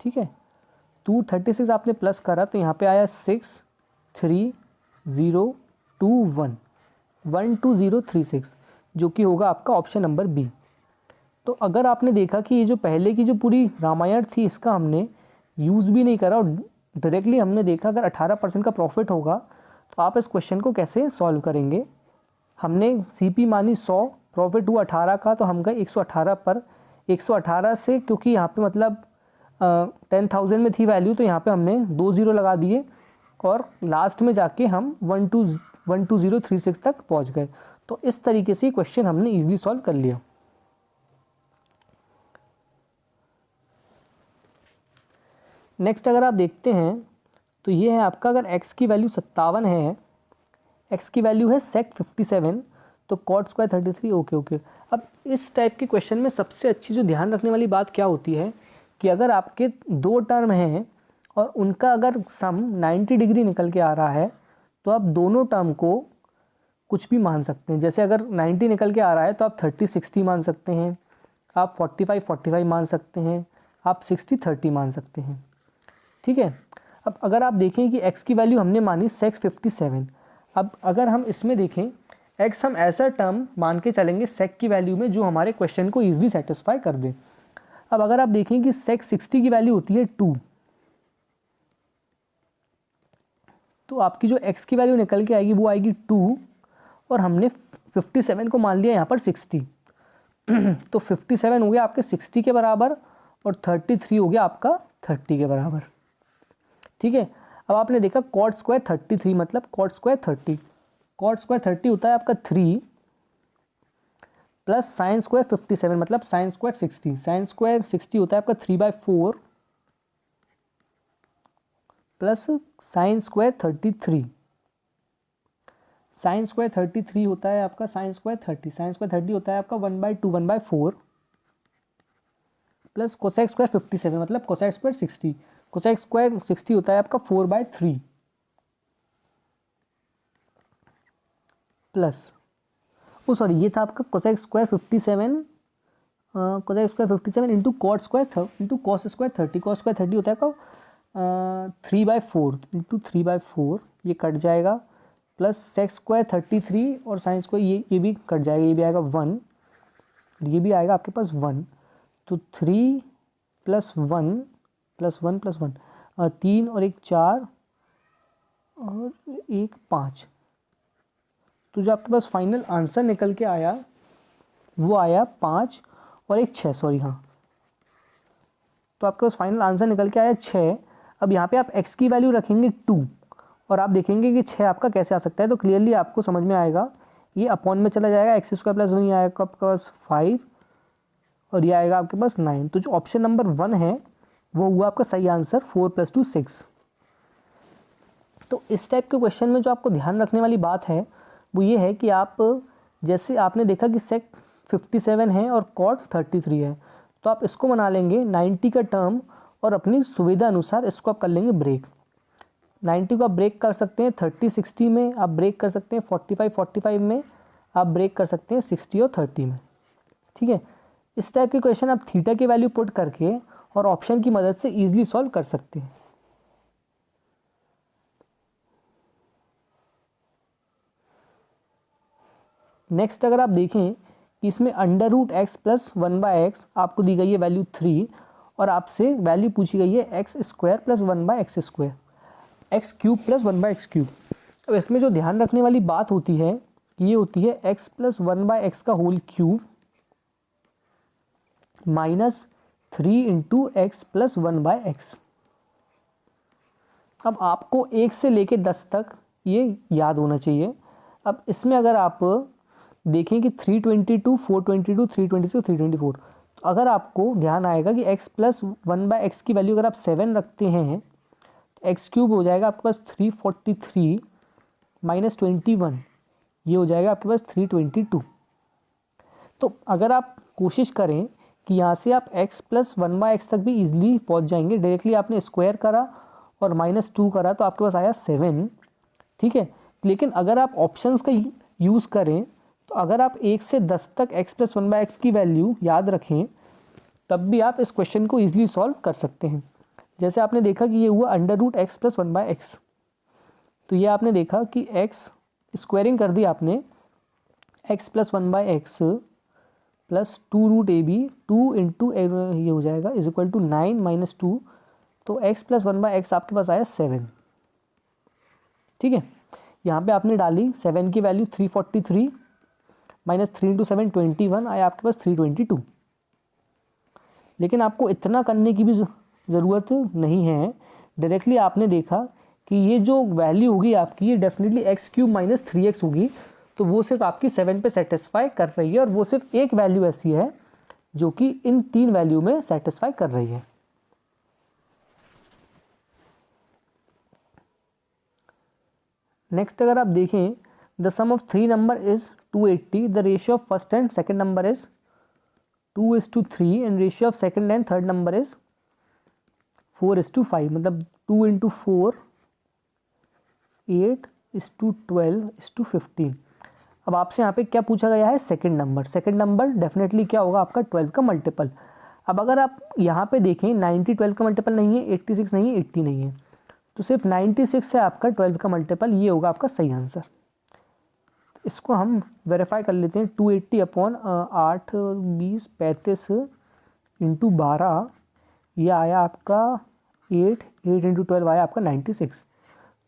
ठीक है, 236 आपने प्लस करा तो यहाँ पे आया 63021 12036, जो कि होगा आपका ऑप्शन नंबर बी। तो अगर आपने देखा कि ये जो पहले की जो पूरी रामायण थी इसका हमने यूज़ भी नहीं करा और डायरेक्टली हमने देखा अगर 18% का प्रॉफिट होगा तो आप इस क्वेश्चन को कैसे सॉल्व करेंगे। हमने सीपी मानी 100, प्रॉफिट हुआ 18 का, तो हम गए 118 पर। 118 से क्योंकि यहाँ पे मतलब 10,000 में थी वैल्यू, तो यहाँ पे हमने 2 ज़ीरो लगा दिए और लास्ट में जाके हम 12036 तक पहुँच गए। तो इस तरीके से क्वेश्चन हमने ईजिली सॉल्व कर लिया। नेक्स्ट अगर आप देखते हैं तो ये है आपका, अगर x की वैल्यू 57 है, x की वैल्यू है sec 57, तो cot स्क्वायर 33। ओके। अब इस टाइप के क्वेश्चन में सबसे अच्छी जो ध्यान रखने वाली बात क्या होती है कि अगर आपके 2 टर्म हैं और उनका अगर सम 90 डिग्री निकल के आ रहा है तो आप दोनों टर्म को कुछ भी मान सकते हैं। जैसे अगर 90 निकल के आ रहा है तो आप 30-60 मान सकते हैं, आप 45-45 मान सकते हैं, आप 60-30 मान सकते हैं। ठीक है, अब अगर आप देखें कि x की वैल्यू हमने मानी sec 57, अब अगर हम इसमें देखें x हम ऐसा टर्म मान के चलेंगे sec की वैल्यू में जो हमारे क्वेश्चन को ईजिली सेटिस्फाई कर दे। अब अगर आप देखें कि sec 60 की वैल्यू होती है 2, तो आपकी जो x की वैल्यू निकल के आएगी वो आएगी 2 और हमने 57 को मान लिया यहाँ पर 60 तो 57 हो गया आपके 60 के बराबर और 33 हो गया आपका 30 के बराबर। ठीक है, अब आपने देखा cot स्क्वायर 33 मतलब cot स्क्वायर 30, cot स्क्वायर 30 होता है आपका 3 प्लस साइन स्क्वायर 57 मतलब साइन स्क्वायर 60, साइन स्क्वायर 60 होता है आपका 3/4 plus sine square 33, sine square 33 होता है आपका साइन स्क्वायर 30, साइन स्क्वायर 30 होता है आपका 1/2 1/4 प्लस कोसेक स्क्वायर 57 मतलब कोसेक स्क्वायर 60, कोसेक स्क्वायर 60 होता है आपका 4/3 प्लस सॉरी ये था आपका cosec square 57, cosec square 57 into cot square into cos square 30, cos square 30 होता है आपका 3/4 इंटू 3/4, ये कट जाएगा प्लस सेक स्क्वायर 33 और साइन स्क्वायर ये भी कट जाएगा, ये भी आएगा 1, ये भी आएगा आपके पास 1, तो 3 + 1 + 1 + 1 3 और 1 4 और 1 5, तो जो आपके पास फाइनल आंसर निकल के आया वो आया 5 और 1 6, सॉरी हाँ, तो आपके पास फाइनल आंसर निकल के आया 6। अब यहाँ पे आप x की वैल्यू रखेंगे 2 और आप देखेंगे कि 6 आपका कैसे आ सकता है, तो क्लियरली आपको समझ में आएगा, ये अपॉन में चला जाएगा, x² + 1 ये आएगा आपके पास 5 और ये आएगा आपके पास 9, तो जो ऑप्शन नंबर 1 है वो हुआ आपका सही आंसर 4 + 2 6। तो इस टाइप के क्वेश्चन में जो आपको ध्यान रखने वाली बात है वो ये है कि आप जैसे आपने देखा कि सेक 57 है और कॉट 33 है, तो आप इसको बना लेंगे 90 का टर्म और अपनी सुविधा अनुसार इसको आप कर लेंगे ब्रेक। 90 को आप ब्रेक कर सकते हैं 30-60 में, आप ब्रेक कर सकते हैं 45-45 में, आप ब्रेक कर सकते हैं 60 और 30 में। ठीक है, इस टाइप के क्वेश्चन आप थीटा की वैल्यू पुट करके और ऑप्शन की मदद से ईजिली सॉल्व कर सकते हैं। नेक्स्ट अगर आप देखें कि इसमें √x + 1/x आपको दी गई है वैल्यू 3 और आपसे वैल्यू पूछी गई है x² + 1/x², x³ + 1/x³। अब इसमें जो ध्यान रखने वाली बात होती है कि ये होती है x + 1/x का whole cube minus 3 × x + 1/x। अब आपको 1 से लेके 10 तक ये याद होना चाहिए। अब इसमें अगर आप देखें कि 322, 422, 326, 324, तो अगर आपको ध्यान आएगा कि x + 1/x की वैल्यू अगर आप 7 रखते हैं तो x³ हो जाएगा आपके पास 343 माइनस 21, ये हो जाएगा आपके पास 322। तो अगर आप कोशिश करें कि यहाँ से आप x + 1/x तक भी ईजिली पहुँच जाएंगे, डायरेक्टली आपने स्क्वायर करा और -2 करा तो आपके पास आया 7। ठीक है, लेकिन अगर आप ऑप्शंस का यूज़ करें तो तो अगर आप 1 से 10 तक x प्लस 1/x की वैल्यू याद रखें तब भी आप इस क्वेश्चन को ईजिली सॉल्व कर सकते हैं। जैसे आपने देखा कि ये हुआ under root x plus 1/x, तो ये आपने देखा कि x स्क्वायरिंग कर दी आपने, x plus 1/x plus 2 root a b, 2 into ये हो जाएगा इज इक्वल टू 9 माइनस 2, तो x प्लस 1/x आपके पास आया 7। ठीक है, यहाँ पे आपने डाली 7 की वैल्यू 343 माइनस 3 इंटू 7 21, आया आपके पास 322। लेकिन आपको इतना करने की भी ज़रूरत नहीं है, डायरेक्टली आपने देखा कि ये जो वैल्यू होगी आपकी ये definitely x cube minus 3x होगी, तो वो सिर्फ आपकी 7 पे सेटिस्फाई कर रही है, और वो सिर्फ एक वैल्यू ऐसी है जो कि इन 3 वैल्यू में सेटिस्फाई कर रही है। नेक्स्ट अगर आप देखें, the sum of 3 number is 280, the ratio of first and second number is 2:3 and ratio of second and third number is 4:5, मतलब 2 इंटू 4 8:12:15। अब आपसे यहाँ पे क्या पूछा गया है, second number. Second number definitely क्या होगा आपका 12 का मल्टीपल। अब अगर आप यहाँ पे देखें 90 12 का मल्टीपल नहीं है, 86 नहीं है, 80 नहीं है, तो सिर्फ 96 से आपका 12 का मल्टीपल, ये होगा आपका सही आंसर। इसको हम वेरीफाई कर लेते हैं। 280 अपॉन 8 20 35 इंटू 12, ये आया आपका 8 इंटू 12 आया आपका 96।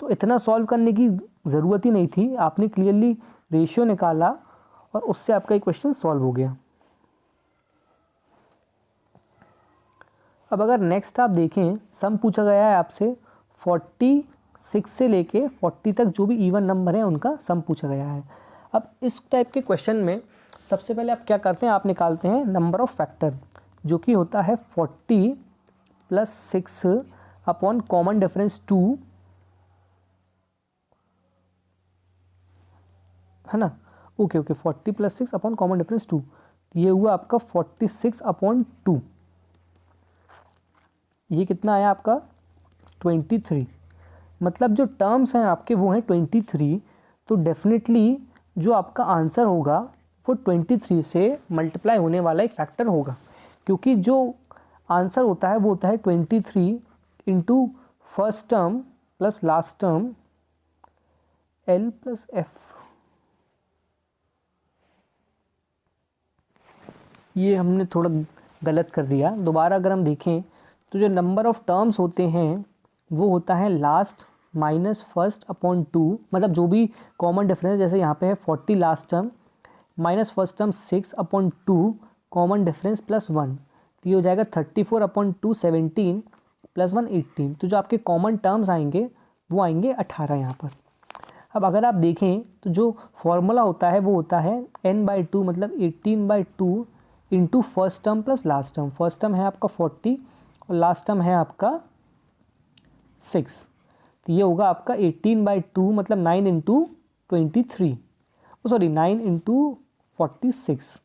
तो इतना सॉल्व करने की ज़रूरत ही नहीं थी, आपने क्लियरली रेशियो निकाला और उससे आपका एक क्वेश्चन सॉल्व हो गया। अब अगर नेक्स्ट आप देखें, सम पूछा गया है आपसे 46 से लेके 40 तक जो भी इवन नंबर हैं उनका सम पूछा गया है। अब इस टाइप के क्वेश्चन में सबसे पहले आप क्या करते हैं, आप निकालते हैं नंबर ऑफ फैक्टर, जो कि होता है 40 प्लस 6 अपॉन कॉमन डिफरेंस 2, है ना। Okay 40 plus 6 upon common difference 2, ये हुआ आपका 46 अपॉन 2, ये कितना आया आपका 23। मतलब जो टर्म्स हैं आपके वो हैं 23, तो डेफिनेटली जो आपका आंसर होगा वो 23 से मल्टीप्लाई होने वाला एक फैक्टर होगा, क्योंकि जो आंसर होता है वो होता है 23 into first term plus last term L plus F। ये हमने थोड़ा गलत कर दिया, दोबारा अगर हम देखें तो जो नंबर ऑफ टर्म्स होते हैं वो होता है लास्ट माइनस फर्स्ट अपॉन 2, मतलब जो भी कॉमन डिफरेंस, जैसे यहाँ पे है 40 last term minus first term 6 upon 2 common difference plus 1, तो ये हो जाएगा 34 अपॉन 2 17 प्लस 1 18। तो जो आपके कॉमन टर्म्स आएंगे वो आएंगे 18 यहाँ पर। अब अगर आप देखें तो जो फॉर्मूला होता है वो होता है n/2, मतलब 18/2 into first term plus last term. First term है आपका 40 और लास्ट टर्म है आपका 6, तो ये होगा आपका 18/2, मतलब 9 इंटू 23, सॉरी 9 इंटू 46।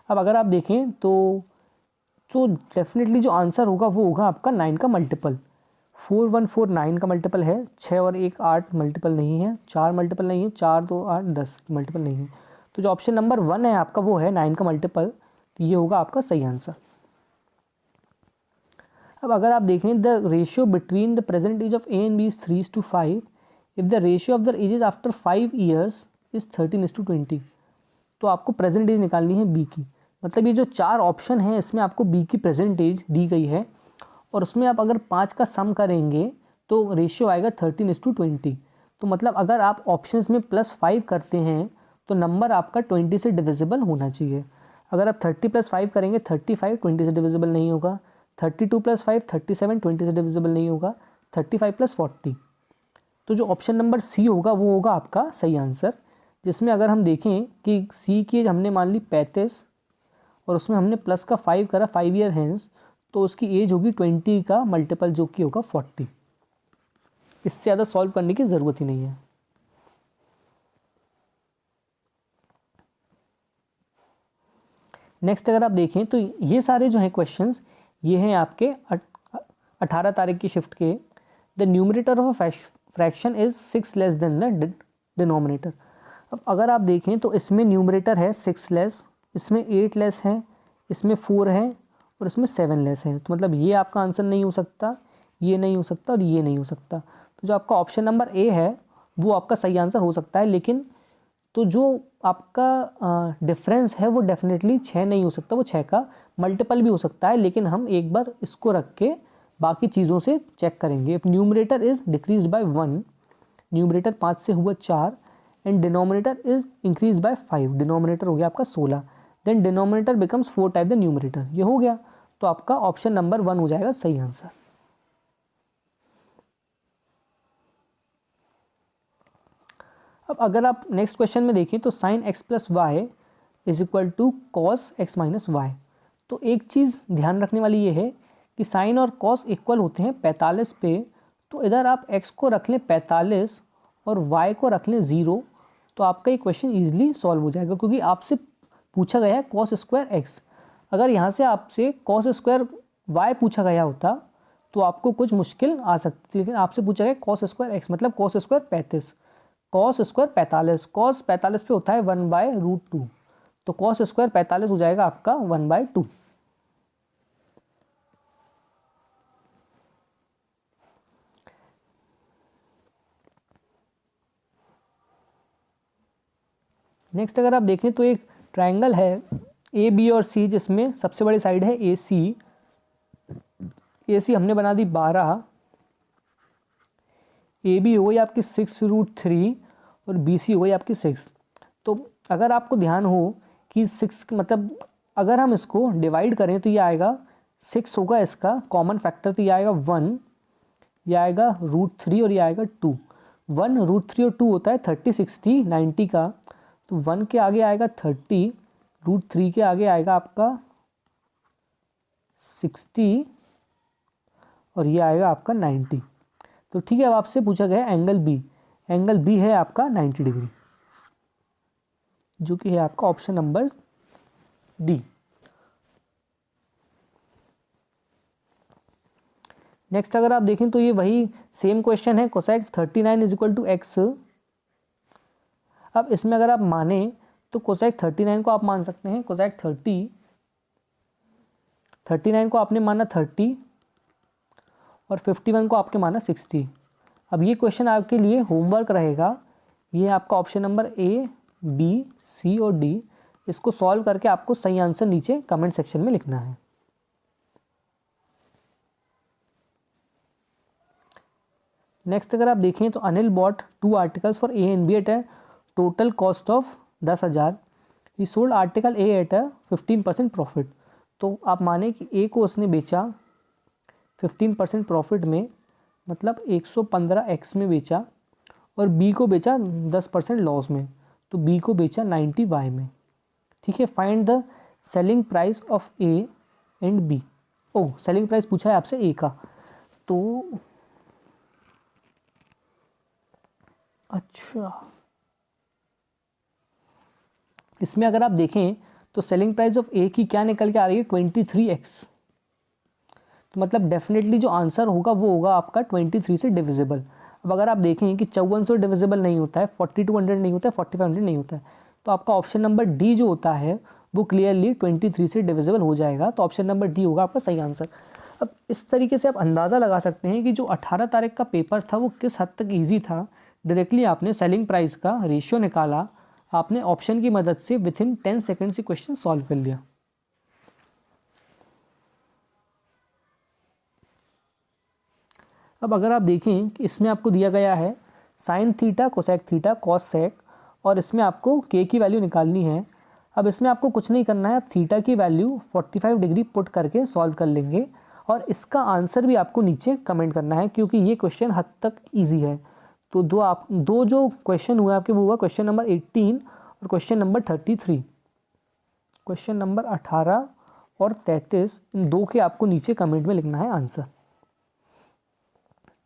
अब अगर आप देखें तो डेफिनेटली जो आंसर होगा वो होगा आपका 9 का मल्टीपल। 4149 9 का मल्टीपल है, 6 और 1 8 मल्टीपल नहीं है, 4 मल्टीपल नहीं है, 4 2 8 10 मल्टीपल नहीं है। तो जो ऑप्शन नंबर 1 है आपका वो है 9 का मल्टीपल, तो ये होगा आपका सही आंसर। अब अगर आप देखें the ratio between the present age of A and B is 3:5, if the ratio of the ages after 5 years is 13:20, तो आपको प्रेजेंट एज निकालनी है बी की। मतलब ये जो 4 ऑप्शन हैं इसमें आपको बी की प्रेजेंट एज दी गई है, और उसमें आप अगर 5 का सम करेंगे तो रेशियो आएगा 13:20। तो मतलब अगर आप ऑप्शंस में +5 करते हैं तो नंबर आपका 20 से डिविजिबल होना चाहिए। अगर आप 30 + 5 करेंगे 35 20 से डिविजिबल नहीं होगा, 32 + 5 37 20 से डिविजिबल नहीं होगा, 35 + 40। तो जो ऑप्शन नंबर सी होगा वो होगा आपका सही आंसर, जिसमें अगर हम देखें कि सी की एज हमने मान ली 35 और उसमें हमने प्लस का 5 करा 5 ईयर हैंस, तो उसकी एज होगी 20 का मल्टीपल जो कि होगा 40। इससे ज़्यादा सॉल्व करने की ज़रूरत ही नहीं है। नेक्स्ट अगर आप देखें तो ये सारे जो हैं क्वेश्चंस ये हैं आपके 18 तारीख की शिफ्ट के। The numerator of a fraction is 6 less than the denominator. अब अगर आप देखें तो इसमें न्यूमरेटर है 6 लेस, इसमें 8 लेस है, इसमें 4 है और इसमें 7 लेस है। तो मतलब ये आपका आंसर नहीं हो सकता, ये नहीं हो सकता और ये नहीं हो सकता। तो जो आपका ऑप्शन नंबर ए है वो आपका सही आंसर हो सकता है, लेकिन तो जो आपका डिफरेंस है वो डेफिनेटली 6 नहीं हो सकता, वो 6 का मल्टीपल भी हो सकता है। लेकिन हम एक बार इसको रख के बाकी चीज़ों से चेक करेंगे। If numerator is decrease by 1, numerator 5 से हुआ 4 and denominator is increase by 5, denominator हो गया आपका 16, than denominator becomes 4 type the numerator, ये हो गया। तो आपका ऑप्शन नंबर 1 हो जाएगा सही आंसर। अब अगर आप नेक्स्ट क्वेश्चन में देखें तो sine x plus y is equal to cos x minus y. तो एक चीज़ ध्यान रखने वाली ये है कि साइन और कॉस इक्वल होते हैं 45 पे। तो इधर आप x को रख लें 45 और y को रख लें 0, तो आपका ये क्वेश्चन ईजिली सॉल्व हो जाएगा, क्योंकि आपसे पूछा गया है कॉस स्क्वायर एक्स। अगर यहाँ से आपसे कॉस स्क्वायर वाई पूछा गया होता तो आपको कुछ मुश्किल आ सकती थी, लेकिन आपसे पूछा गया कॉस स्क्वायर एक्स मतलब cos square 35, cos square 45, cos 45 पे होता है 1/√2, तो कॉस स्क्वायर 45 हो जाएगा आपका 1/2। नेक्स्ट अगर आप देखें तो एक ट्रायंगल है ए बी और सी, जिसमें सबसे बड़ी साइड है ए सी हमने बना दी 12, ए बी हो गई आपकी 6√3 और बी सी हो गई आपकी 6। तो अगर आपको ध्यान हो कि 6 मतलब अगर हम इसको डिवाइड करें तो ये आएगा 6 होगा इसका कॉमन फैक्टर, तो ये आएगा 1, ये आएगा √3 और ये आएगा 2। 1 √3 और 2 होता है 30 60 90 का, तो 1 के आगे आएगा 30, √3 के आगे आएगा आपका 60 और ये आएगा आपका 90। तो ठीक है, अब आपसे पूछा गया एंगल बी है आपका 90 डिग्री, जो कि है आपका ऑप्शन नंबर डी। नेक्स्ट अगर आप देखें तो ये वही सेम क्वेश्चन है, cosec 39 is equal to x. अब इसमें अगर आप माने तो कोसेक 39 को आप मान सकते हैं, कोसेक 39 को आपने माना 30 और 51 को आपके माना 60। अब ये क्वेश्चन आपके लिए होमवर्क रहेगा, ये आपका option number A B C और डी, इसको सॉल्व करके आपको सही आंसर नीचे कमेंट सेक्शन में लिखना है। नेक्स्ट अगर आप देखें तो Anil bought 2 articles for A and B at a total cost of 10,000, he sold article A at a 15% profit. तो आप माने कि ए को उसने बेचा 15% प्रॉफिट में, मतलब 115x में बेचा, और बी को बेचा 10% लॉस में, तो बी को बेचा 90y में। ठीक है, find the selling price of A and B. Oh, selling price पूछा है आपसे ए का, तो अच्छा इसमें अगर आप देखें तो सेलिंग प्राइस ऑफ ए की क्या निकल के आ रही है 23x। तो मतलब डेफिनेटली जो आंसर होगा वो होगा आपका 23 से डिविजिबल। अब अगर आप देखें कि 54 से डिविजिबल नहीं होता है, 4200 नहीं होता है, 4500 नहीं होता है, तो आपका ऑप्शन नंबर डी जो होता है वो क्लियरली 23 से डिविजिबल हो जाएगा। तो ऑप्शन नंबर डी होगा आपका सही आंसर। अब इस तरीके से आप अंदाज़ा लगा सकते हैं कि जो 18 तारीख का पेपर था वो किस हद तक ईजी था। डायरेक्टली आपने सेलिंग प्राइस का रेशियो निकाला, आपने ऑप्शन की मदद से विथिन 10 सेकेंड से क्वेश्चन सॉल्व कर लिया। अब अगर आप देखें कि इसमें आपको दिया गया है sine theta cosec theta cos sec, और इसमें आपको के की वैल्यू निकालनी है। अब इसमें आपको कुछ नहीं करना है, आप थीटा की वैल्यू 45 डिग्री पुट करके सॉल्व कर लेंगे, और इसका आंसर भी आपको नीचे कमेंट करना है, क्योंकि ये क्वेश्चन हद तक ईजी है। तो दो जो क्वेश्चन हुए आपके वो हुआ क्वेश्चन नंबर 18 और क्वेश्चन नंबर 33। क्वेश्चन नंबर 18 और 33, इन दो के आपको नीचे कमेंट में लिखना है आंसर।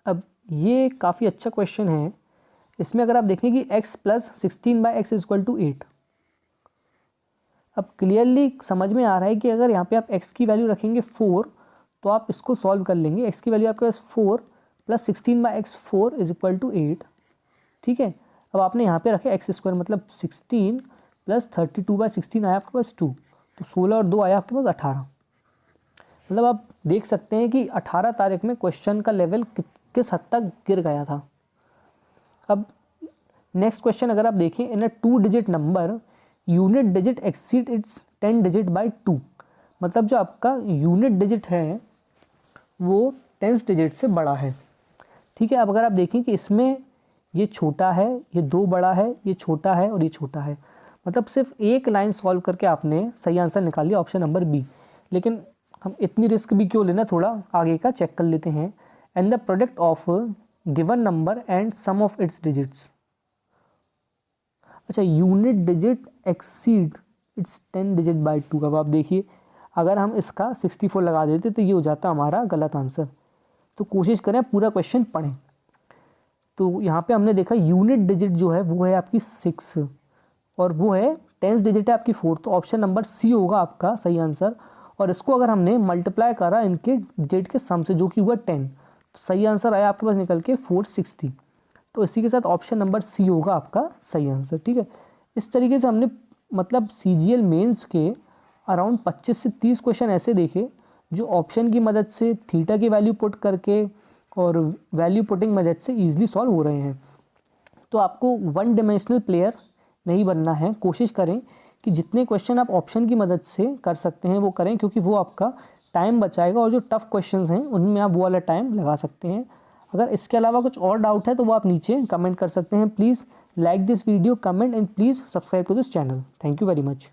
अब ये काफ़ी अच्छा क्वेश्चन है। इसमें अगर आप देखें कि x plus 16/x is equal to 8। अब क्लियरली समझ में आ रहा है कि अगर यहाँ पे आप x की वैल्यू रखेंगे 4 तो आप इसको सॉल्व कर लेंगे। x की वैल्यू आपके पास 4 plus 16/x 4 is equal to 8। ठीक है, अब आपने यहाँ पे रखे एक्स स्क्वायर, मतलब 16 प्लस 32/16 आया आपके पास 2, तो 16 और 2 आया आपके पास 18। मतलब आप देख सकते हैं कि 18 तारीख में क्वेश्चन का लेवल किस हद तक गिर गया था। अब नेक्स्ट क्वेश्चन अगर आप देखें, इन अ 2 digit number unit digit exceed its 10 digit by 2, मतलब जो आपका यूनिट डिजिट है वो 10 डिजिट से बड़ा है। ठीक है, अब अगर आप देखें कि इसमें ये छोटा है, ये 2 बड़ा है, ये छोटा है और ये छोटा है, मतलब सिर्फ एक लाइन सॉल्व करके आपने सही आंसर निकाल लिया, ऑप्शन नंबर बी। लेकिन हम इतनी रिस्क भी क्यों लेना, थोड़ा आगे का चेक कर लेते हैं। And the product of given number and sum of its digits. अच्छा, unit digit exceed its 10 digit by 2। अब आप देखिए, अगर हम इसका 64 लगा देते तो ये हो जाता हमारा गलत आंसर। तो कोशिश करें पूरा क्वेश्चन पढ़ें। तो यहाँ पे हमने देखा यूनिट डिजिट जो है वो है आपकी 6 और वो है 10 डिजिट है आपकी 4, तो ऑप्शन नंबर सी होगा आपका सही आंसर। और इसको अगर हमने मल्टीप्लाई करा इनके डिजिट के सम से, जो कि हुआ 10, तो सही आंसर आया आपके पास निकल के 460। तो इसी के साथ ऑप्शन नंबर सी होगा आपका सही आंसर। ठीक है, इस तरीके से हमने मतलब CGL मेंस के अराउंड 25 से 30 क्वेश्चन ऐसे देखे जो ऑप्शन की मदद से थीटा की वैल्यू पुट करके और वैल्यू पुटिंग मदद से ईजिली सॉल्व हो रहे हैं। तो आपको 1 डायमेंशनल प्लेयर नहीं बनना है, कोशिश करें कि जितने क्वेश्चन आप ऑप्शन की मदद से कर सकते हैं वो करें, क्योंकि वो आपका टाइम बचाएगा और जो टफ क्वेश्चंस हैं उनमें आप वो वाला टाइम लगा सकते हैं। अगर इसके अलावा कुछ और डाउट है तो वो आप नीचे कमेंट कर सकते हैं। Please like this video, comment and please subscribe to this channel. Thank you very much.